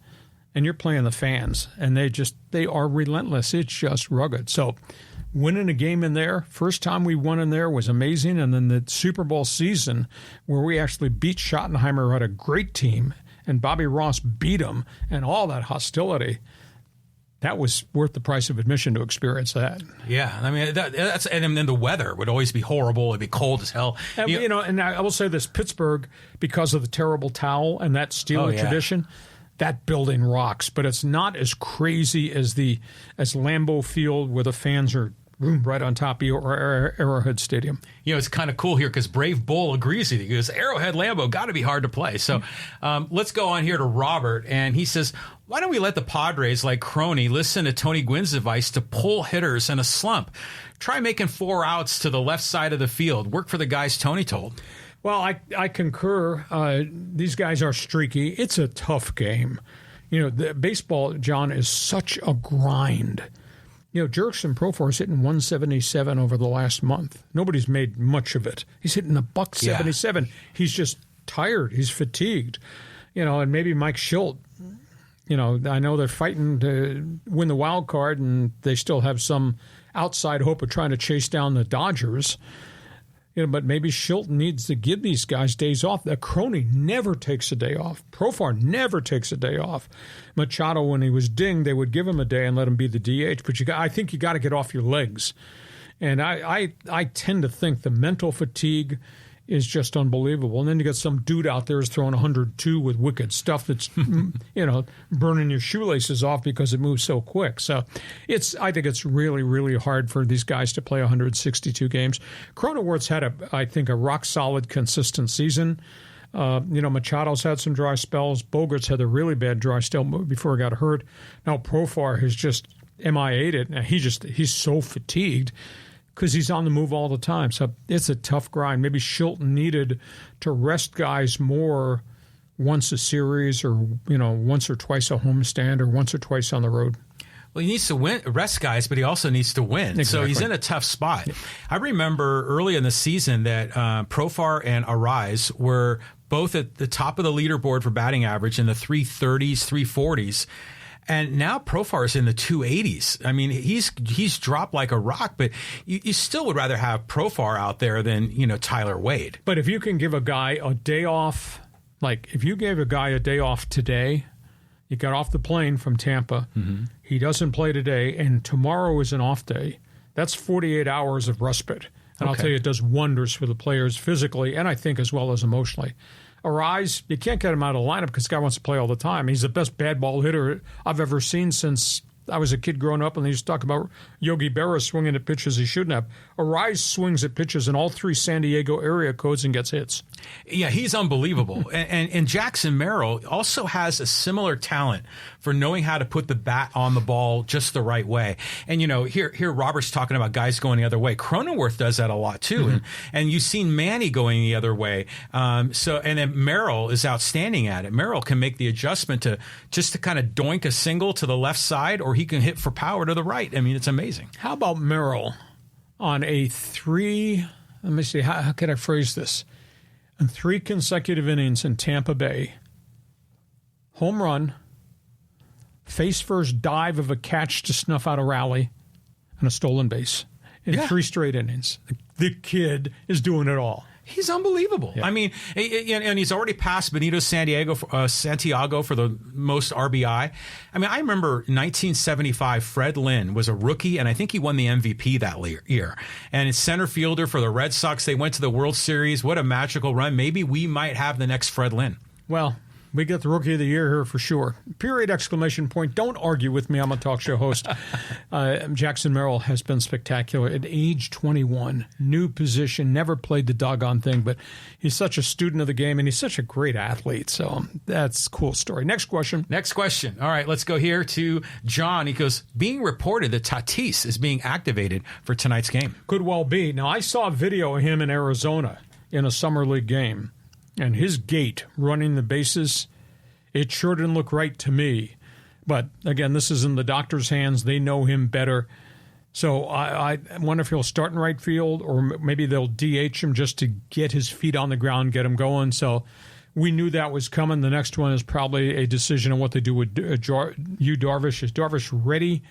and you're playing the fans, and they are relentless. It's just rugged. So winning a game in there, first time we won in there was amazing, and then the Super Bowl season where we actually beat Schottenheimer, had a great team, and Bobby Ross beat them, and all that hostility, that was worth the price of admission to experience that. Yeah, I mean, that's, and then the weather would always be horrible. It'd be cold as hell. And, and I will say this, Pittsburgh, because of the terrible towel and that Steeler tradition, that building rocks, but it's not as crazy as Lambeau Field, where the fans are right on top of you, or Arrowhead Stadium. It's kind of cool here because Brave Bull agrees with you. He goes, Arrowhead, Lambeau, got to be hard to play. So let's go on here to Robert, and he says, why don't we let the Padres, like Crony, listen to Tony Gwynn's advice to pull hitters in a slump? Try making 4 outs to the left side of the field. Work for the guys Tony told. Well, I concur. These guys are streaky. It's a tough game. The baseball, John, is such a grind. Jurickson Profar is hitting 177 over the last month. Nobody's made much of it. He's hitting a $177. Yeah. He's just tired. He's fatigued. And maybe Mike Schilt. I know they're fighting to win the wild card, and they still have some outside hope of trying to chase down the Dodgers. But maybe Schilt needs to give these guys days off. Crony never takes a day off. Profar never takes a day off. Machado, when he was dinged, they would give him a day and let him be the DH. But I think you got to get off your legs. And I tend to think the mental fatigue is just unbelievable. And then you got some dude out there who's throwing 102 with wicked stuff that's, burning your shoelaces off because it moves so quick. So I think it's really, really hard for these guys to play 162 games. Cronenworth's had a rock solid, consistent season. Machado's had some dry spells. Bogart's had a really bad dry spell before he got hurt. Now Profar has just MIA'd it. Now he's so fatigued because he's on the move all the time. So it's a tough grind. Maybe Schilt needed to rest guys more once a series, or once or twice a homestand, or once or twice on the road. Well, he needs to rest guys, but he also needs to win. Exactly. So he's in a tough spot. Yeah. I remember early in the season that Profar and Arise were both at the top of the leaderboard for batting average in the 330s, 340s. And now Profar is in the 280s. I mean, he's dropped like a rock, but you still would rather have Profar out there than, Tyler Wade. But if you can give a guy a day off, like if you gave a guy a day off today, you got off the plane from Tampa, he doesn't play today, and tomorrow is an off day, that's 48 hours of respite. And I'll tell you, it does wonders for the players physically and I think as well as emotionally. Arise, you can't get him out of the lineup because the guy wants to play all the time. He's the best bad ball hitter I've ever seen since I was a kid growing up, and they used to talk about Yogi Berra swinging at pitches he shouldn't have. Arise swings at pitches in all 3 San Diego area codes and gets hits. Yeah, he's unbelievable. and Jackson Merrill also has a similar talent for knowing how to put the bat on the ball just the right way. And, here Robert's talking about guys going the other way. Cronenworth does that a lot, too. Mm-hmm. And you've seen Manny going the other way. And then Merrill is outstanding at it. Merrill can make the adjustment to kind of doink a single to the left side, or he can hit for power to the right. I mean, it's amazing. How about Merrill on a 3, let me see, how can I phrase this? In 3 consecutive innings in Tampa Bay, home run, face first dive of a catch to snuff out a rally, and a stolen base in 3 straight innings. The kid is doing it all. He's unbelievable. Yeah. I mean, and he's already passed Benito Santiago for the most RBI. I mean, I remember 1975, Fred Lynn was a rookie, and I think he won the MVP that year. And it's center fielder for the Red Sox. They went to the World Series. What a magical run. Maybe we might have the next Fred Lynn. Well, we get the Rookie of the Year here for sure. Period, exclamation point. Don't argue with me. I'm a talk show host. Jackson Merrill has been spectacular. At age 21, new position, never played the doggone thing, but he's such a student of the game, and he's such a great athlete. So that's a cool story. Next question. All right, let's go here to John. He goes, being reported that Tatis is being activated for tonight's game. Could well be. Now, I saw a video of him in Arizona in a summer league game. And his gait running the bases, it sure didn't look right to me. But, again, this is in the doctor's hands. They know him better. So I wonder if he'll start in right field, or maybe they'll DH him just to get his feet on the ground, get him going. So we knew that was coming. The next one is probably a decision on what they do with Darvish. Is Darvish ready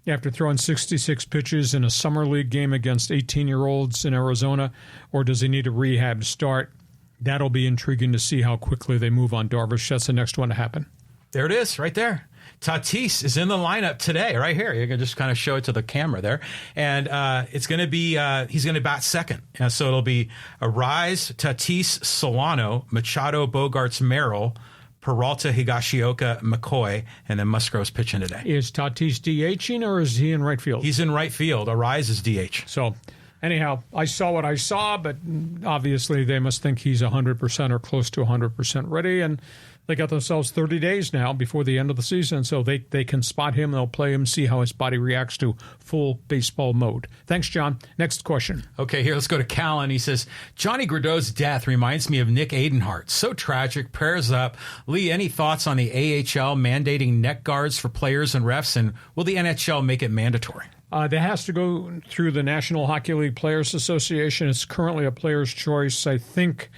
after throwing 66 pitches in a summer league game against 18-year-olds in Arizona, or does he need a rehab start? That'll be intriguing to see how quickly they move on Darvish. That's the next one to happen. There it is, right there. Tatis is in the lineup today, right here. You can just kind of show it to the camera there. And it's going to be, he's going to bat second. And so it'll be Arise, Tatis, Solano, Machado, Bogarts, Merrill, Peralta, Higashioka, McCoy, and then Musgrove's pitching today. Is Tatis DHing, or is he in right field? He's in right field. Arise is DH. So, anyhow, I saw what I saw, but obviously they must think he's 100% or close to 100% ready, and they got themselves 30 days now before the end of the season, so they can spot him, they'll play him, see how his body reacts to full baseball mode. Thanks, John. Next question. Okay, here, let's go to Callan. He says, Johnny Gaudreau's death reminds me of Nick Adenhart. So tragic. Prayers up. Lee, any thoughts on the AHL mandating neck guards for players and refs, and will the NHL make it mandatory? That has to go through the National Hockey League Players Association. It's currently a player's choice. I think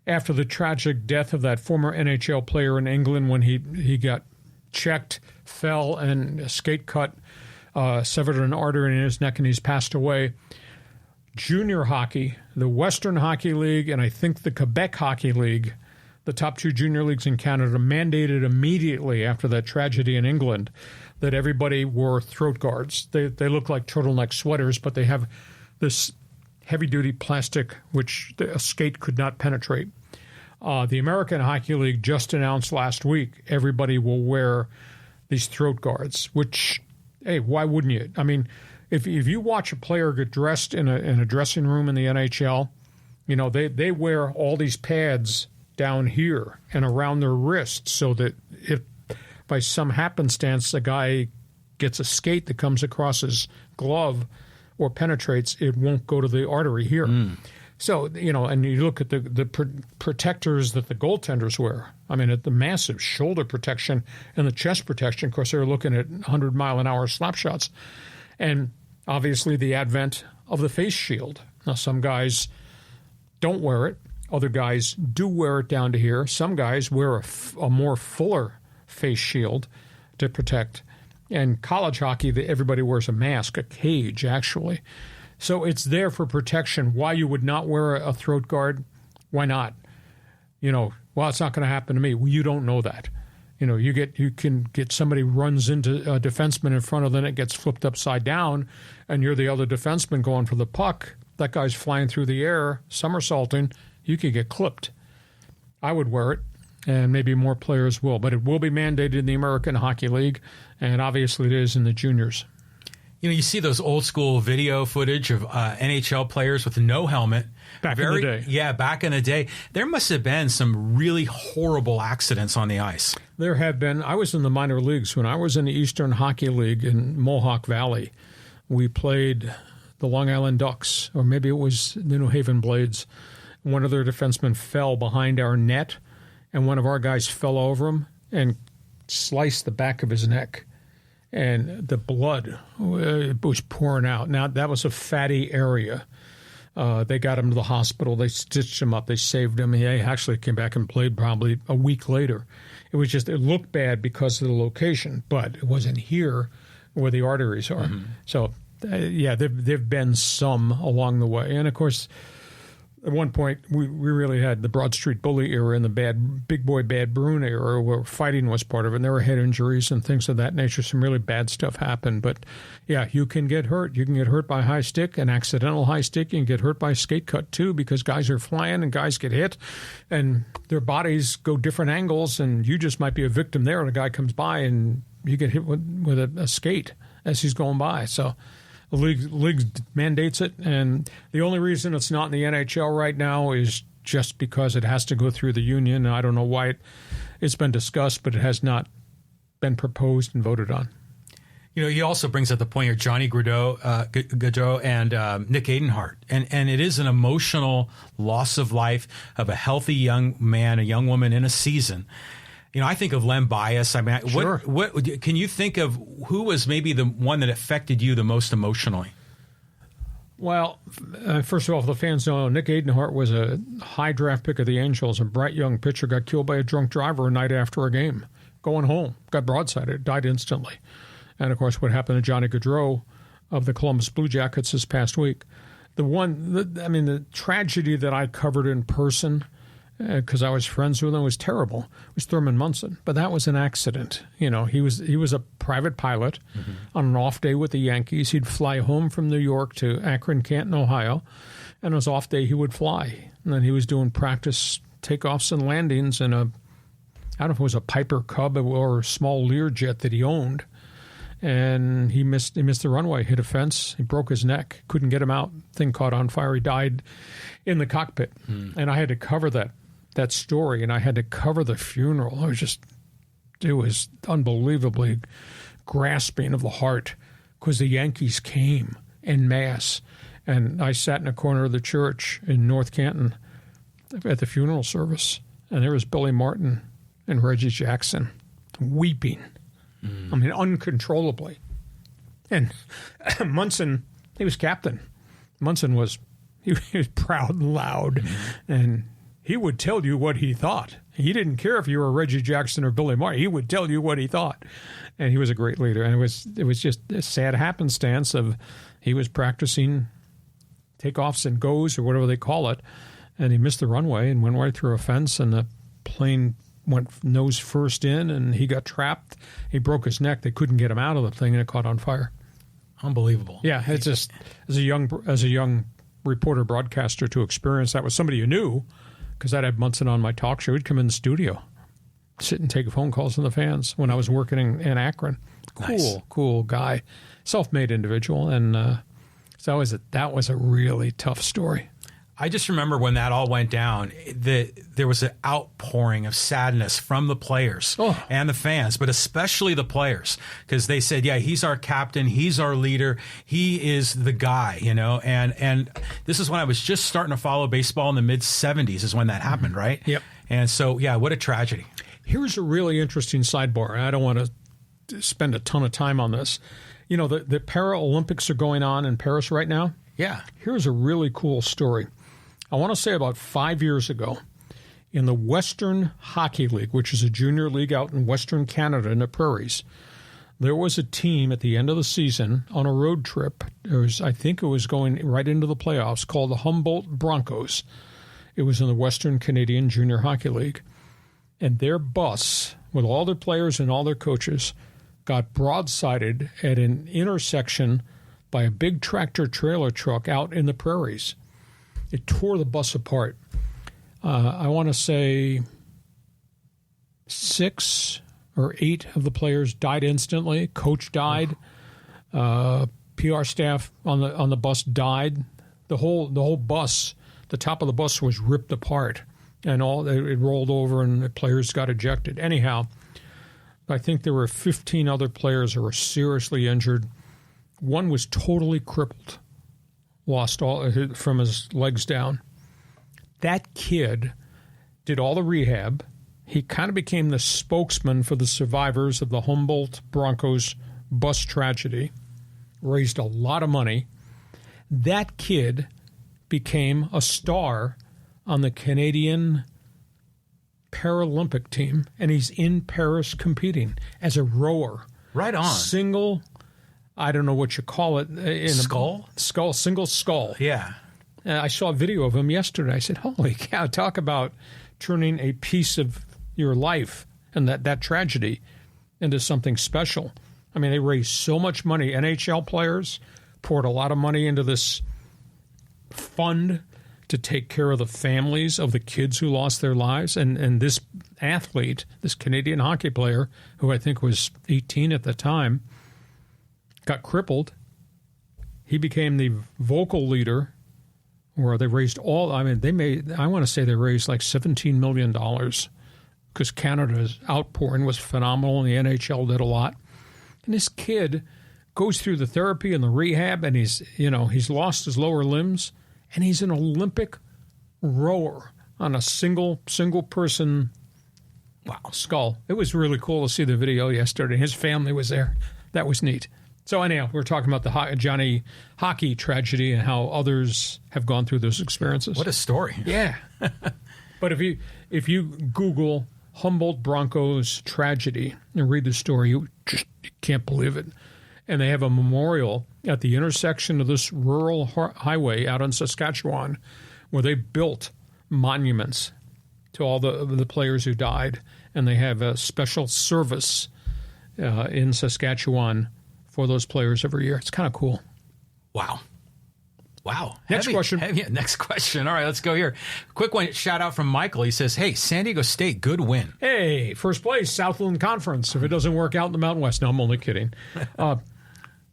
after the tragic death of that former NHL player in England when he got checked, fell, and a skate cut severed an artery in his neck, and he's passed away. Junior hockey, the Western Hockey League, and I think the Quebec Hockey League, the top 2 junior leagues in Canada, mandated immediately after that tragedy in England that everybody wore throat guards. They look like turtleneck sweaters, but they have this heavy-duty plastic which a skate could not penetrate. The American Hockey League just announced last week everybody will wear these throat guards, which, hey, why wouldn't you? I mean, if you watch a player get dressed in a dressing room in the NHL, you know, they wear all these pads down here and around their wrists so that if by some happenstance a guy gets a skate that comes across his glove or penetrates, it won't go to the artery here. So, you know, and you look at the protectors that the goaltenders wear. I mean, at the massive shoulder protection and the chest protection. Of course, they're looking at 100-mile-an-hour slap shots. And obviously the advent of the face shield. Now, some guys don't wear it. Other guys do wear it down to here. Some guys wear a more fuller face shield to protect. And college hockey, everybody wears a mask, a cage, actually. So it's there for protection. Why you would not wear a throat guard? Why not? You know, well, it's not going to happen to me. Well, you don't know that. You know, you can get somebody runs into a defenseman in front of them, it gets flipped upside down, and you're the other defenseman going for the puck. that guy's flying through the air, somersaulting, you could get clipped. I would wear it, and maybe more players will, but it will be mandated in the American Hockey League, and obviously it is in the juniors. You know, you see those old school video footage of NHL players with no helmet. Back in the day. Yeah, back in the day. There must have been some really horrible accidents on the ice. There have been. I was in the minor leagues. When I was in the Eastern Hockey League in Mohawk Valley, we played the Long Island Ducks, or maybe it was the New Haven Blades. One of their defensemen fell behind our net, and one of our guys fell over him and sliced the back of his neck. And the blood was pouring out. Now, that was a fatty area. They got him to the hospital. They stitched him up. They saved him. He actually came back and played probably a week later. It looked bad because of the location, but it wasn't here where the arteries are. Mm-hmm. So, there've been some along the way. And, of course, at one point, we really had the Broad Street Bully era and the big boy bad Bruin era where fighting was part of it. And there were head injuries and things of that nature. Some really bad stuff happened. But, yeah, you can get hurt. You can get hurt by high stick, an accidental high stick. You can get hurt by skate cut, too, because guys are flying and guys get hit. And their bodies go different angles, and you just might be a victim there. And a guy comes by, and you get hit with a skate as he's going by. So the league mandates it, and the only reason it's not in the NHL right now is just because it has to go through the union. I don't know why it's been discussed, but it has not been proposed and voted on. You know, he also brings up the point here, Johnny Gaudreau and Nick Adenhart. And it is an emotional loss of life of a healthy young man, a young woman in a season. You know, I think of Len Bias. I mean, sure. What can you think of who was maybe the one that affected you the most emotionally? Well, first of all, the fans know Nick Adenhart was a high draft pick of the Angels, a bright young pitcher, got killed by a drunk driver a night after a game, going home, got broadsided, died instantly. And, of course, what happened to Johnny Gaudreau of the Columbus Blue Jackets this past week. The tragedy that I covered in person, because I was friends with him, was terrible. It was Thurman Munson, but that was an accident. You know, he was a private pilot on an off day with the Yankees. He'd fly home from New York to Akron, Canton, Ohio, and on his off day he would fly. And then he was doing practice takeoffs and landings in I don't know if it was a Piper Cub or a small Learjet that he owned, and he missed the runway, hit a fence, he broke his neck, couldn't get him out. Thing caught on fire. He died in the cockpit, and I had to cover that story, and I had to cover the funeral. It was unbelievably grasping of the heart because the Yankees came en masse, and I sat in a corner of the church in North Canton at the funeral service, and there was Billy Martin and Reggie Jackson weeping. I mean, uncontrollably. And Munson, he was captain. Munson was proud and loud, and he would tell you what he thought. He didn't care if you were Reggie Jackson or Billy Martin. He would tell you what he thought. And he was a great leader. And it was just a sad happenstance of he was practicing takeoffs and goes or whatever they call it, and he missed the runway and went right through a fence, and the plane went nose first in, and he got trapped. He broke his neck. They couldn't get him out of the thing, and it caught on fire. Unbelievable. Yeah, it's just as a young reporter broadcaster to experience that with somebody you knew, because I'd have Munson on my talk show. He'd come in the studio, sit and take phone calls from the fans when I was working in Akron. Cool guy, self-made individual, and so that was a really tough story. I just remember when that all went down, there was an outpouring of sadness from the players and the fans, but especially the players, because they said, yeah, he's our captain, he's our leader, he is the guy, you know, and this is when I was just starting to follow baseball in the mid-'70s is when that happened, right? Yep. And so, yeah, what a tragedy. Here's a really interesting sidebar, and I don't want to spend a ton of time on this. You know, the Paralympics are going on in Paris right now. Yeah. Here's a really cool story. I want to say about 5 years ago, in the Western Hockey League, which is a junior league out in Western Canada in the prairies, there was a team at the end of the season on a road trip. I think it was going right into the playoffs, called the Humboldt Broncos. It was in the Western Canadian Junior Hockey League. And their bus, with all their players and all their coaches, got broadsided at an intersection by a big tractor-trailer truck out in the prairies. It tore the bus apart. I want to say 6 or 8 of the players died instantly. Coach died. PR staff on the bus died. The whole bus, the top of the bus was ripped apart, and it rolled over, and the players got ejected. Anyhow, I think there were 15 other players who were seriously injured. One was totally crippled, lost all from his legs down. That kid did all the rehab. He kind of became the spokesman for the survivors of the Humboldt Broncos bus tragedy, raised a lot of money. That kid became a star on the Canadian Paralympic team, and he's in Paris competing as a rower. Right on. Single, I don't know what you call it. Single skull. Yeah. I saw a video of him yesterday. I said, holy cow, talk about turning a piece of your life and that tragedy into something special. I mean, they raised so much money. NHL players poured a lot of money into this fund to take care of the families of the kids who lost their lives. And this athlete, this Canadian hockey player, who I think was 18 at the time, got crippled. He became the vocal leader, where they raised I want to say they raised like $17 million, because Canada's outpouring was phenomenal, and the NHL did a lot. And this kid goes through the therapy and the rehab, and he's lost his lower limbs, and he's an Olympic rower on a single person skull. It was really cool to see the video yesterday. His family was there. That was neat. So anyhow, we're talking about the Johnny hockey tragedy and how others have gone through those experiences. What a story. Yeah. But if you Google Humboldt Broncos tragedy and read the story, you can't believe it. And they have a memorial at the intersection of this rural highway out in Saskatchewan, where they built monuments to all the players who died. And they have a special service in Saskatchewan for those players every year. It's kind of cool. Wow. Next question. Next question. All right, let's go here. Quick one. Shout out from Michael. He says, hey, San Diego State, good win. Hey, first place, Southland Conference. If it doesn't work out in the Mountain West. No, I'm only kidding.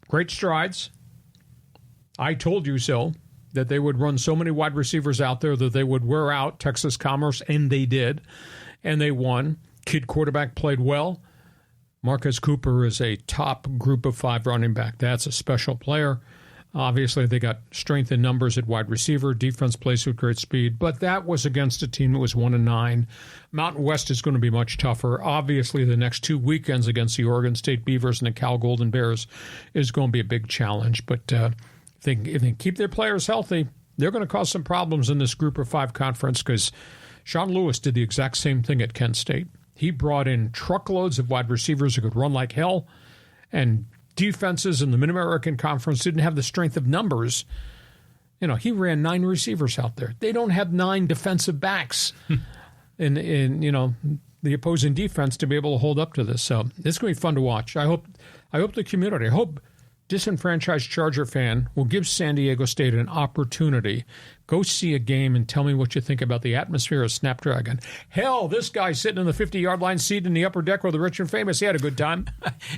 Great strides. I told you so, that they would run so many wide receivers out there that they would wear out Texas Commerce, and they did. And they won. Kid quarterback played well. Marcus Cooper is a top group of 5 running back. That's a special player. Obviously, they got strength in numbers at wide receiver. Defense plays with great speed. But that was against a team that was 1-9. Mountain West is going to be much tougher. Obviously, the next 2 weekends against the Oregon State Beavers and the Cal Golden Bears is going to be a big challenge. But if they keep their players healthy, they're going to cause some problems in this group of 5 conference, because Sean Lewis did the exact same thing at Kent State. He brought in truckloads of wide receivers who could run like hell, and defenses in the Mid-American Conference didn't have the strength of numbers. He ran 9 receivers out there. They don't have 9 defensive backs in the opposing defense to be able to hold up to this. So it's going to be fun to watch. I hope the community, I hope disenfranchised Charger fan will give San Diego State an opportunity. Go see a game and tell me what you think about the atmosphere of Snapdragon. Hell, this guy sitting in the 50-yard line seat in the upper deck with the rich and famous, he had a good time.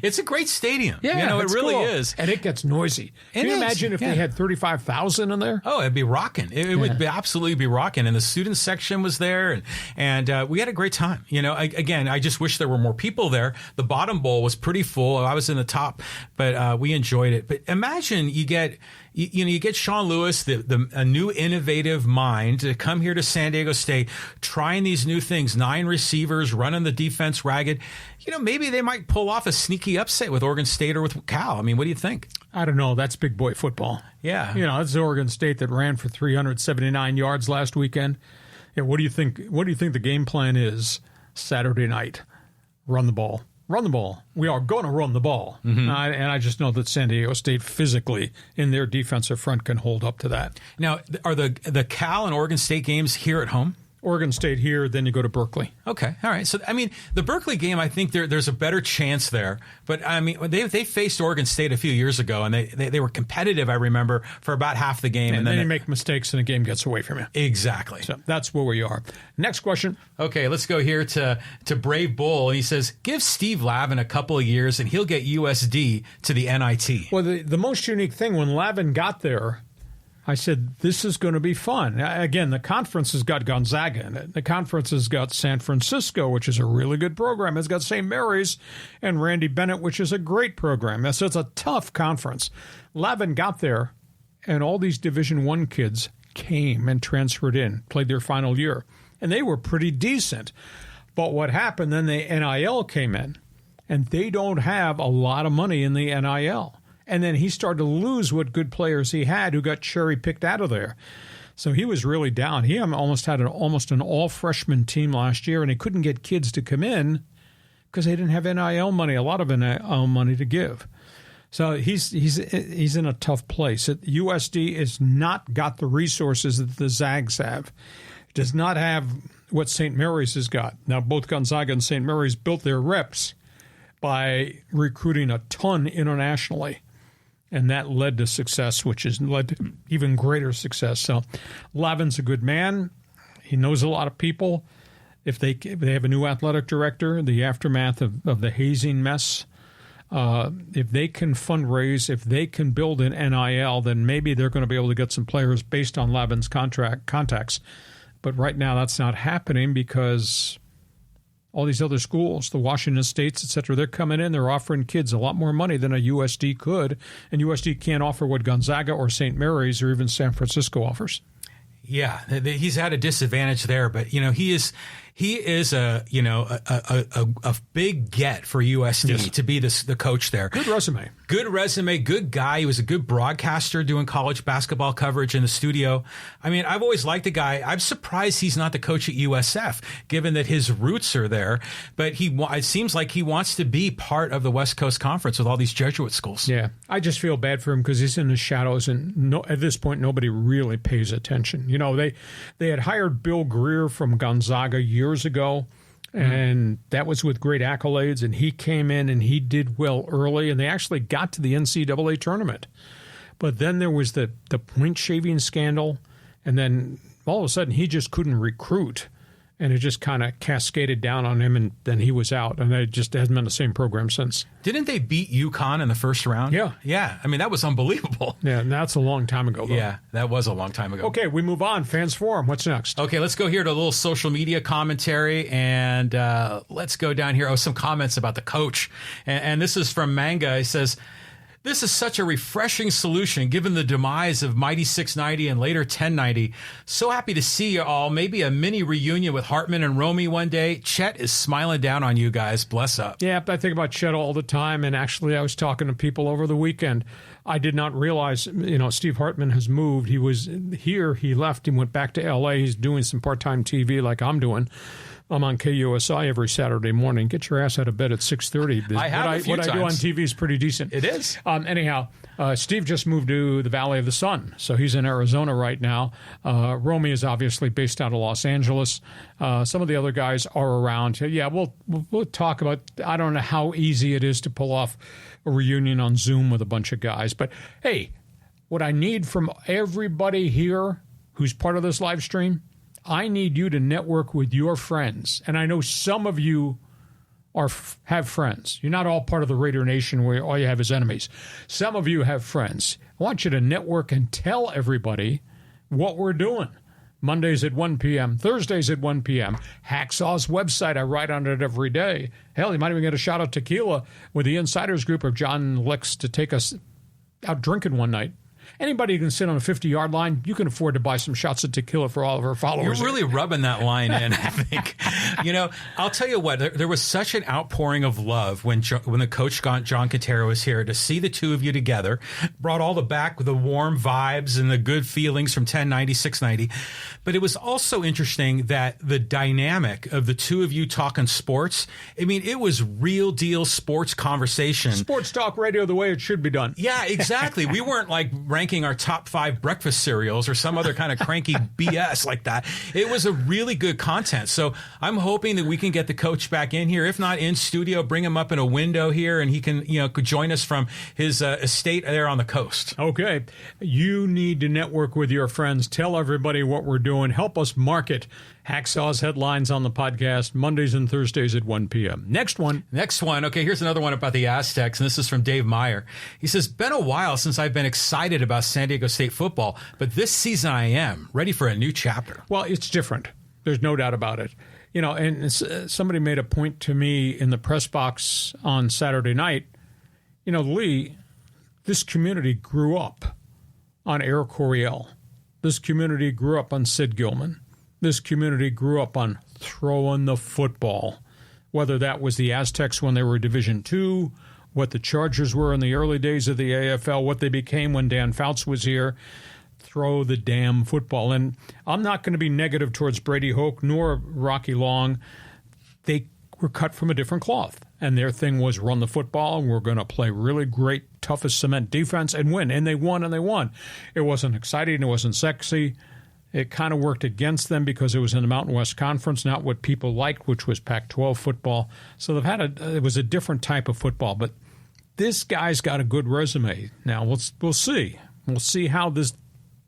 It's a great stadium. Yeah, it really cool. is. And it gets noisy. Can you imagine if they had 35,000 in there? Oh, it'd be rocking. It would absolutely be rocking. And the student section was there, and we had a great time. Again, I just wish there were more people there. The bottom bowl was pretty full. I was in the top, but we enjoyed it. But imagine you get Sean Lewis, a new innovative mind, to come here to San Diego State, trying these new things, 9 receivers, running the defense ragged. Maybe they might pull off a sneaky upset with Oregon State or with Cal. I mean, what do you think? I don't know. That's big boy football. Yeah. That's Oregon State that ran for 379 yards last weekend. Yeah, what do you think the game plan is Saturday night? Run the ball. Run the ball. We are going to run the ball. Mm-hmm. And I just know that San Diego State physically in their defensive front can hold up to that. Now, are the Cal and Oregon State games here at home? Oregon State here, then you go to Berkeley. Okay, all right. So, I mean, the Berkeley game, I think there's a better chance there. But, I mean, they faced Oregon State a few years ago, and they were competitive, I remember, for about half the game. And then you make mistakes, and the game gets away from you. Exactly. So that's where we are. Next question. Okay, let's go here to Brave Bull. And he says, give Steve Lavin a couple of years, and he'll get USD to the NIT. Well, the most unique thing, when Lavin got there, I said, this is going to be fun. Again, the conference has got Gonzaga in it. The conference has got San Francisco, which is a really good program. It's got St. Mary's and Randy Bennett, which is a great program. So it's a tough conference. Lavin got there, and all these Division I kids came and transferred in, played their final year. And they were pretty decent. But what happened, then the NIL came in, and they don't have a lot of money in the NIL. And then he started to lose what good players he had who got cherry-picked out of there. So he was really down. He almost had an all-freshman team last year, and he couldn't get kids to come in because they didn't have NIL money, a lot of NIL money to give. So he's in a tough place. USD has not got the resources that the Zags have. It does not have what St. Mary's has got. Now, both Gonzaga and St. Mary's built their reps by recruiting a ton internationally. And that led to success, which has led to even greater success. So Lavin's a good man. He knows a lot of people. If they have a new athletic director, the aftermath of the hazing mess, if they can fundraise, if they can build an NIL, then maybe they're going to be able to get some players based on Lavin's contacts. But right now that's not happening because all these other schools, the Washington States, et cetera, they're coming in. They're offering kids a lot more money than a USD could. And USD can't offer what Gonzaga or St. Mary's or even San Francisco offers. Yeah, he's had a disadvantage there, but he is a big get for USD to be the coach there. Good resume. Good guy. He was a good broadcaster doing college basketball coverage in the studio. I mean, I've always liked the guy. I'm surprised he's not the coach at USF, given that his roots are there. But it seems like he wants to be part of the West Coast Conference with all these Jesuit schools. Yeah, I just feel bad for him because he's in the shadows, and at this point, nobody really pays attention. They had hired Bill Greer from Gonzaga years ago, and that was with great accolades, and he came in and he did well early, and they actually got to the NCAA tournament. But then there was the point-shaving scandal, and then all of a sudden he just couldn't recruit, and it just kind of cascaded down on him, and then he was out, and it just hasn't been the same program since. Didn't they beat UConn in the first round? Yeah. Yeah. I mean, that was unbelievable. Yeah, and that's a long time ago, though. Yeah, that was a long time ago. Okay, we move on. Fans Forum, what's next? Okay, let's go here to a little social media commentary, and let's go down here. Some comments about the coach. And this is from Manga. He says, this is such a refreshing solution given the demise of Mighty 690 and later 1090. So happy to see you all. Maybe a mini reunion with Hartman and Romy one day. Chet is smiling down on you guys. Bless up. Yeah, I think about Chet all the time. And actually, I was talking to people over the weekend. I did not realize, Steve Hartman has moved. He was here. He left and went back to L.A. He's doing some part-time TV like I'm doing. I'm on KUSI every Saturday morning. Get your ass out of bed at 6:30. I have a few times. I do on TV is pretty decent. It is. Anyhow, Steve just moved to the Valley of the Sun, so he's in Arizona right now. Romy is obviously based out of Los Angeles. Some of the other guys are around. Yeah, we'll talk about. I don't know how easy it is to pull off a reunion on Zoom with a bunch of guys, but hey, what I need from everybody here who's part of this live stream, I need you to network with your friends. And I know some of you have friends. You're not all part of the Raider Nation where all you have is enemies. Some of you have friends. I want you to network and tell everybody what we're doing. Mondays at 1 p.m., Thursdays at 1 p.m. Hacksaw's website, I write on it every day. Hell, you might even get a shot of tequila with the Insiders Group of John Licks to take us out drinking one night. Anybody who can sit on a 50-yard line, you can afford to buy some shots of tequila for all of our followers. You're really rubbing that line in, I think. I'll tell you what, there was such an outpouring of love when the coach John Quintero was here to see the two of you together, brought all the warm vibes and the good feelings from 1090, 690. But it was also interesting that the dynamic of the two of you talking sports, I mean, it was real deal sports conversation. Sports talk radio the way it should be done. Yeah, exactly. We weren't like ranking our top 5 breakfast cereals or some other kind of cranky BS like that. It was a really good content. So I'm hoping that we can get the coach back in here. If not in studio, bring him up in a window here and he can, could join us from his estate there on the coast. Okay. You need to network with your friends. Tell everybody what we're doing. Help us market Hacksaw's Headlines on the podcast Mondays and Thursdays at 1 p.m. Next one. Okay, here's another one about the Aztecs, and this is from Dave Meyer. He says, been a while since I've been excited about San Diego State football, but this season I am ready for a new chapter. Well, it's different. There's no doubt about it. And somebody made a point to me in the press box on Saturday night. Lee, this community grew up on Air Coryell. This community grew up on Sid Gilman. This community grew up on throwing the football, whether that was the Aztecs when they were Division II, what the Chargers were in the early days of the AFL, what they became when Dan Fouts was here. Throw the damn football. And I'm not going to be negative towards Brady Hoke nor Rocky Long. They were cut from a different cloth, and their thing was run the football, and we're going to play really great, tough as cement defense and win. And they won, and they won. It wasn't exciting. It wasn't sexy. It kind of worked against them because it was in the Mountain West Conference, not what people liked, which was Pac-12 football. So it was a different type of football. But this guy's got a good resume. Now, we'll see. We'll see how this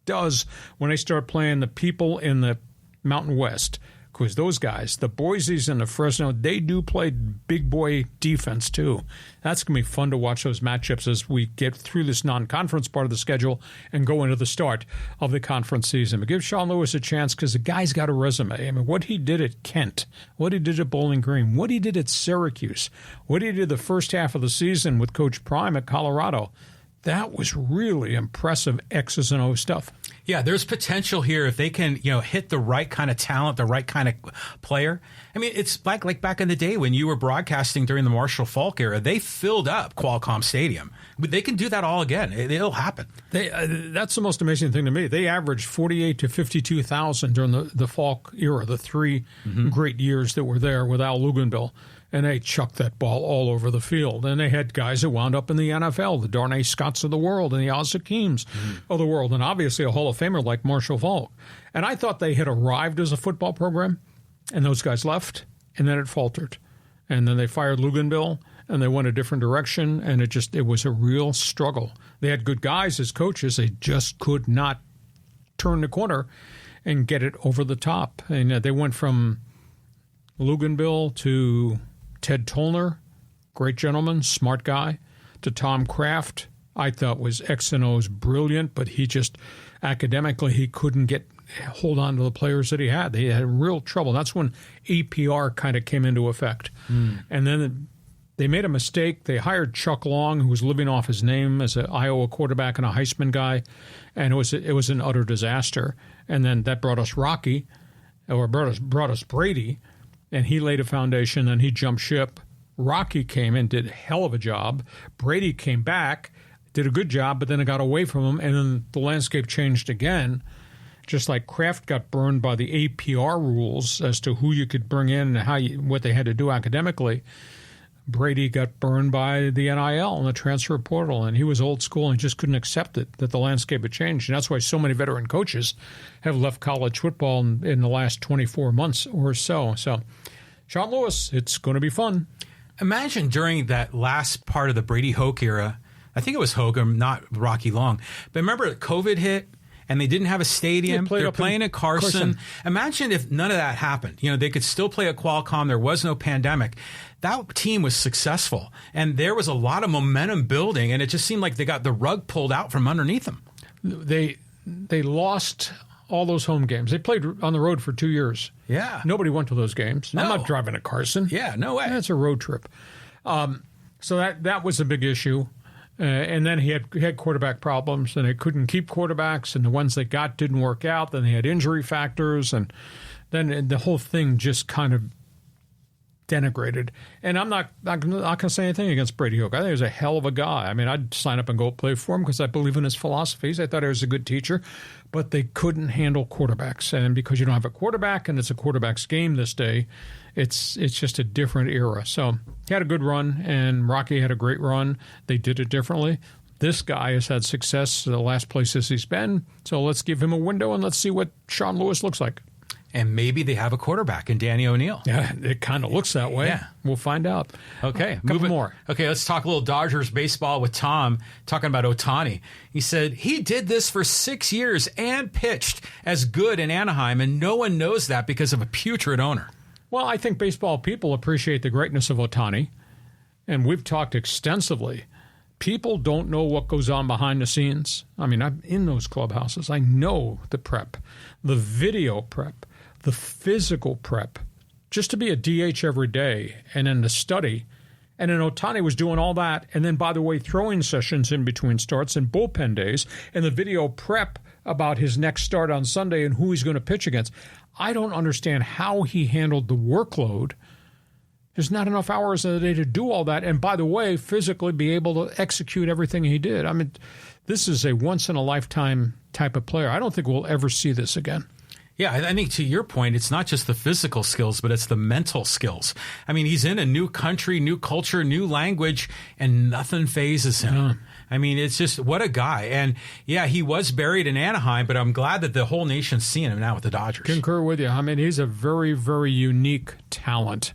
does when they start playing the people in the Mountain West. Because those guys, the Boises and the Fresno, they do play big boy defense too. That's going to be fun to watch those matchups as we get through this non-conference part of the schedule and go into the start of the conference season. But give Sean Lewis a chance because the guy's got a resume. I mean, what he did at Kent, what he did at Bowling Green, what he did at Syracuse, what he did the first half of the season with Coach Prime at Colorado, that was really impressive X's and O's stuff. Yeah, there's potential here if they can, hit the right kind of talent, the right kind of player. I mean, it's like back in the day when you were broadcasting during the Marshall Faulk era, they filled up Qualcomm Stadium. But they can do that all again. It'll happen. That's the most amazing thing to me. They averaged 48 to 52,000 during the Faulk era, the 3 great years that were there with Al Luganville. And they chucked that ball all over the field. And they had guys that wound up in the NFL, the Darnay Scotts of the world and the Oz Hakeems of the world, and obviously a Hall of Famer like Marshall Faulk. And I thought they had arrived as a football program, and those guys left, and then it faltered. And then they fired Luganville, and they went a different direction, and it was a real struggle. They had good guys as coaches. They just could not turn the corner and get it over the top. And they went from Luganville to Ted Tollner, great gentleman, smart guy, to Tom Kraft, I thought was X and O's brilliant, but he just academically he couldn't hold on to the players that he had. They had real trouble. That's when APR kind of came into effect. And then they made a mistake. They hired Chuck Long, who was living off his name as an Iowa quarterback and a Heisman guy, and it was an utter disaster. And then that brought us brought us Brady. And he laid a foundation, and he jumped ship. Rocky came in, did a hell of a job. Brady came back, did a good job, but then it got away from him, and then the landscape changed again. Just like Kraft got burned by the APR rules as to who you could bring in and what they had to do academically, Brady got burned by the NIL and the transfer portal, and he was old school and just couldn't accept it, that the landscape had changed. And that's why so many veteran coaches have left college football in the last 24 months or so. So, Sean Lewis, it's going to be fun. Imagine during that last part of the Brady Hoke era, I think it was Hoke, not Rocky Long, but remember COVID hit? And they didn't have a stadium. They're playing at Carson. Imagine if none of that happened. They could still play at Qualcomm. There was no pandemic. That team was successful. And there was a lot of momentum building. And it just seemed like they got the rug pulled out from underneath them. They lost all those home games. They played on the road for 2 years. Yeah. Nobody went to those games. No. I'm not driving to Carson. Yeah, no way. That's a road trip. So that was a big issue. And then he had quarterback problems, and they couldn't keep quarterbacks, and the ones they got didn't work out. Then they had injury factors, and then the whole thing just kind of denigrated. And I'm not going to say anything against Brady Hoke. I think he was a hell of a guy. I mean, I'd sign up and go play for him because I believe in his philosophies. I thought he was a good teacher, but they couldn't handle quarterbacks. And because you don't have a quarterback, and it's a quarterback's game this day, it's just a different era. So he had a good run, and Rocky had a great run. They did it differently. This guy has had success the last places he's been, so let's give him a window and let's see what Sean Lewis looks like. And maybe they have a quarterback in Danny O'Neill. Yeah, it kind of looks that way. Yeah. We'll find out. Okay. Couple more. Okay, let's talk a little Dodgers baseball with Tom, talking about Ohtani. He said, he did this for 6 years and pitched as good in Anaheim, and no one knows that because of a putrid owner. Well, I think baseball people appreciate the greatness of Ohtani, and we've talked extensively. People don't know what goes on behind the scenes. I mean, I'm in those clubhouses. I know the prep, the video prep, the physical prep, just to be a DH every day, and then the study. And then Ohtani was doing all that, and then, by the way, throwing sessions in between starts and bullpen days, and the video prep about his next start on Sunday and who he's going to pitch against. I don't understand how he handled the workload. There's not enough hours in the day to do all that. And by the way, physically be able to execute everything he did. I mean, this is a once-in-a-lifetime type of player. I don't think we'll ever see this again. Yeah, I think to your point, it's not just the physical skills, but it's the mental skills. I mean, he's in a new country, new culture, new language, and nothing phases him. Yeah. I mean, it's just, what a guy. And yeah, he was buried in Anaheim, but I'm glad that the whole nation's seeing him now with the Dodgers. Concur with you. I mean, he's a very, very unique talent.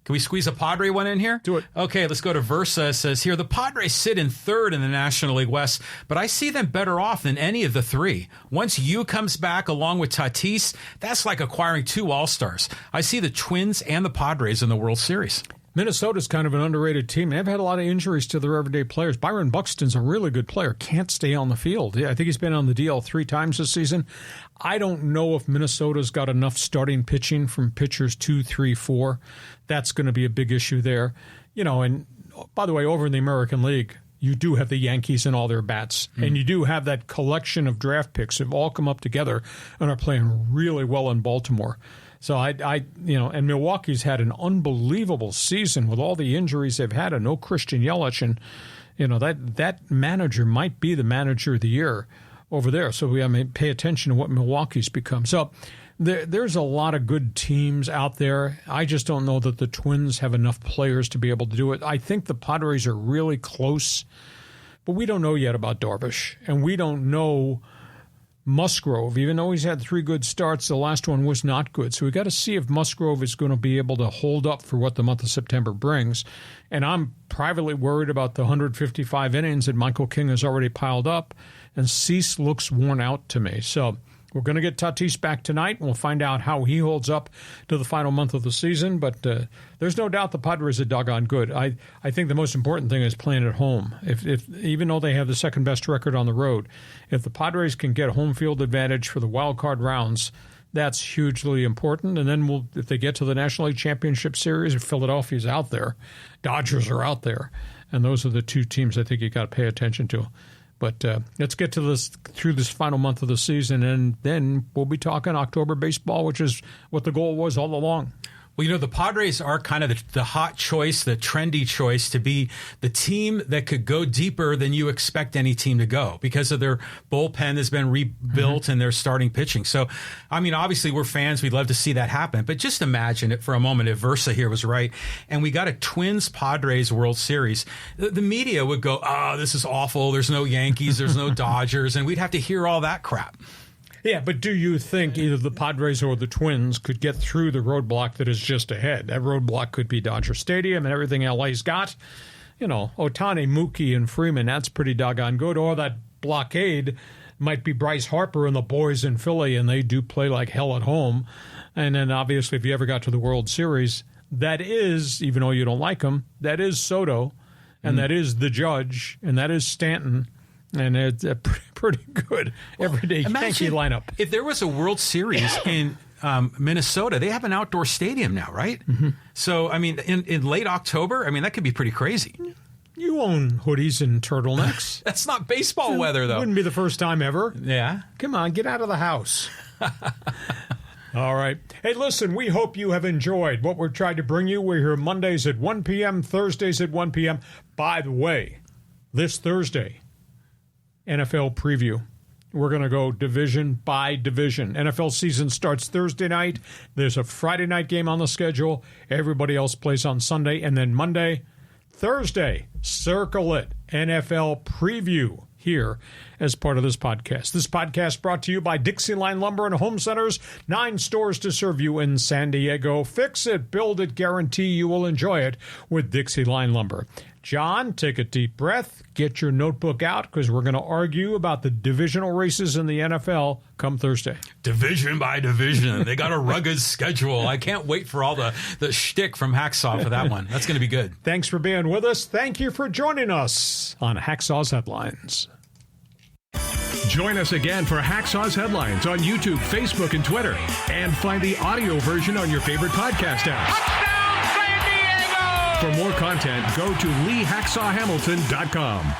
Can we squeeze a Padre one in here? Do it. Okay, let's go to Versa. It says here, the Padres sit in third in the National League West, but I see them better off than any of the three. Once Yu comes back along with Tatis, that's like acquiring two All-Stars. I see the Twins and the Padres in the World Series. Minnesota's kind of an underrated team. They've had a lot of injuries to their everyday players. Byron Buxton's a really good player. Can't stay on the field. Yeah, I think he's been on the DL 3 times this season. I don't know if Minnesota's got enough starting pitching from pitchers 2, 3, 4. That's going to be a big issue there. You know, and by the way, over in the American League, you do have the Yankees and all their bats. And you do have that collection of draft picks that have all come up together and are playing really well in Baltimore. So and Milwaukee's had an unbelievable season with all the injuries they've had and no Christian Yelich, and that manager might be the manager of the year over there. So we pay attention to what Milwaukee's become. So there's a lot of good teams out there. I just don't know that the Twins have enough players to be able to do it. I think the Padres are really close, but we don't know yet about Darvish, and we don't know Musgrove. Even though he's had 3 good starts, the last one was not good. So we got to see if Musgrove is going to be able to hold up for what the month of September brings. And I'm privately worried about the 155 innings that Michael King has already piled up, and Cease looks worn out to me. So we're going to get Tatis back tonight, and we'll find out how he holds up to the final month of the season. But there's no doubt the Padres are doggone good. I think the most important thing is playing at home. If even though they have the second best record on the road, if the Padres can get home field advantage for the wild card rounds, that's hugely important. And then if they get to the National League Championship Series, if Philadelphia's out there, Dodgers are out there, and those are the 2 teams I think you got to pay attention to. But let's get to through this final month of the season, and then we'll be talking October baseball, which is what the goal was all along. Well, the Padres are kind of the hot choice, the trendy choice to be the team that could go deeper than you expect any team to go because of their bullpen has been rebuilt and their starting pitching. So, I mean, obviously we're fans. We'd love to see that happen. But just imagine it for a moment if Versa here was right and we got a Twins-Padres World Series. The media would go, oh, this is awful. There's no Yankees. There's no Dodgers. And we'd have to hear all that crap. Yeah, but do you think either the Padres or the Twins could get through the roadblock that is just ahead? That roadblock could be Dodger Stadium and everything LA's got. Ohtani, Mookie, and Freeman, that's pretty doggone good. Or that blockade might be Bryce Harper and the boys in Philly, and they do play like hell at home. And then obviously if you ever got to the World Series, that is, even though you don't like them, that is Soto, and that is the Judge, and that is Stanton. And it's a pretty good everyday Yankee lineup. If there was a World Series in Minnesota, they have an outdoor stadium now, right? Mm-hmm. So, I mean, in late October, I mean, that could be pretty crazy. You own hoodies and turtlenecks. That's not baseball weather, though. Wouldn't be the first time ever. Yeah. Come on, get out of the house. All right. Hey, listen, we hope you have enjoyed what we're trying to bring you. We're here Mondays at 1 p.m., Thursdays at 1 p.m. By the way, this Thursday, NFL preview. We're going to go division by division. NFL season starts Thursday night. There's a Friday night game on the schedule. Everybody else plays on Sunday. And then Monday, Thursday, circle it. NFL preview here as part of this podcast. This podcast brought to you by DIXIELINE Lumber and Home Centers. 9 stores to serve you in San Diego. Fix it, build it, guarantee you will enjoy it with DIXIELINE Lumber. John, take a deep breath. Get your notebook out because we're going to argue about the divisional races in the NFL come Thursday. Division by division. They got a rugged schedule. I can't wait for all the shtick from Hacksaw for that one. That's going to be good. Thanks for being with us. Thank you for joining us on Hacksaw's Headlines. Join us again for Hacksaw's Headlines on YouTube, Facebook, and Twitter. And find the audio version on your favorite podcast app. Touchdown, San Diego! For more content, go to LeeHacksawHamilton.com.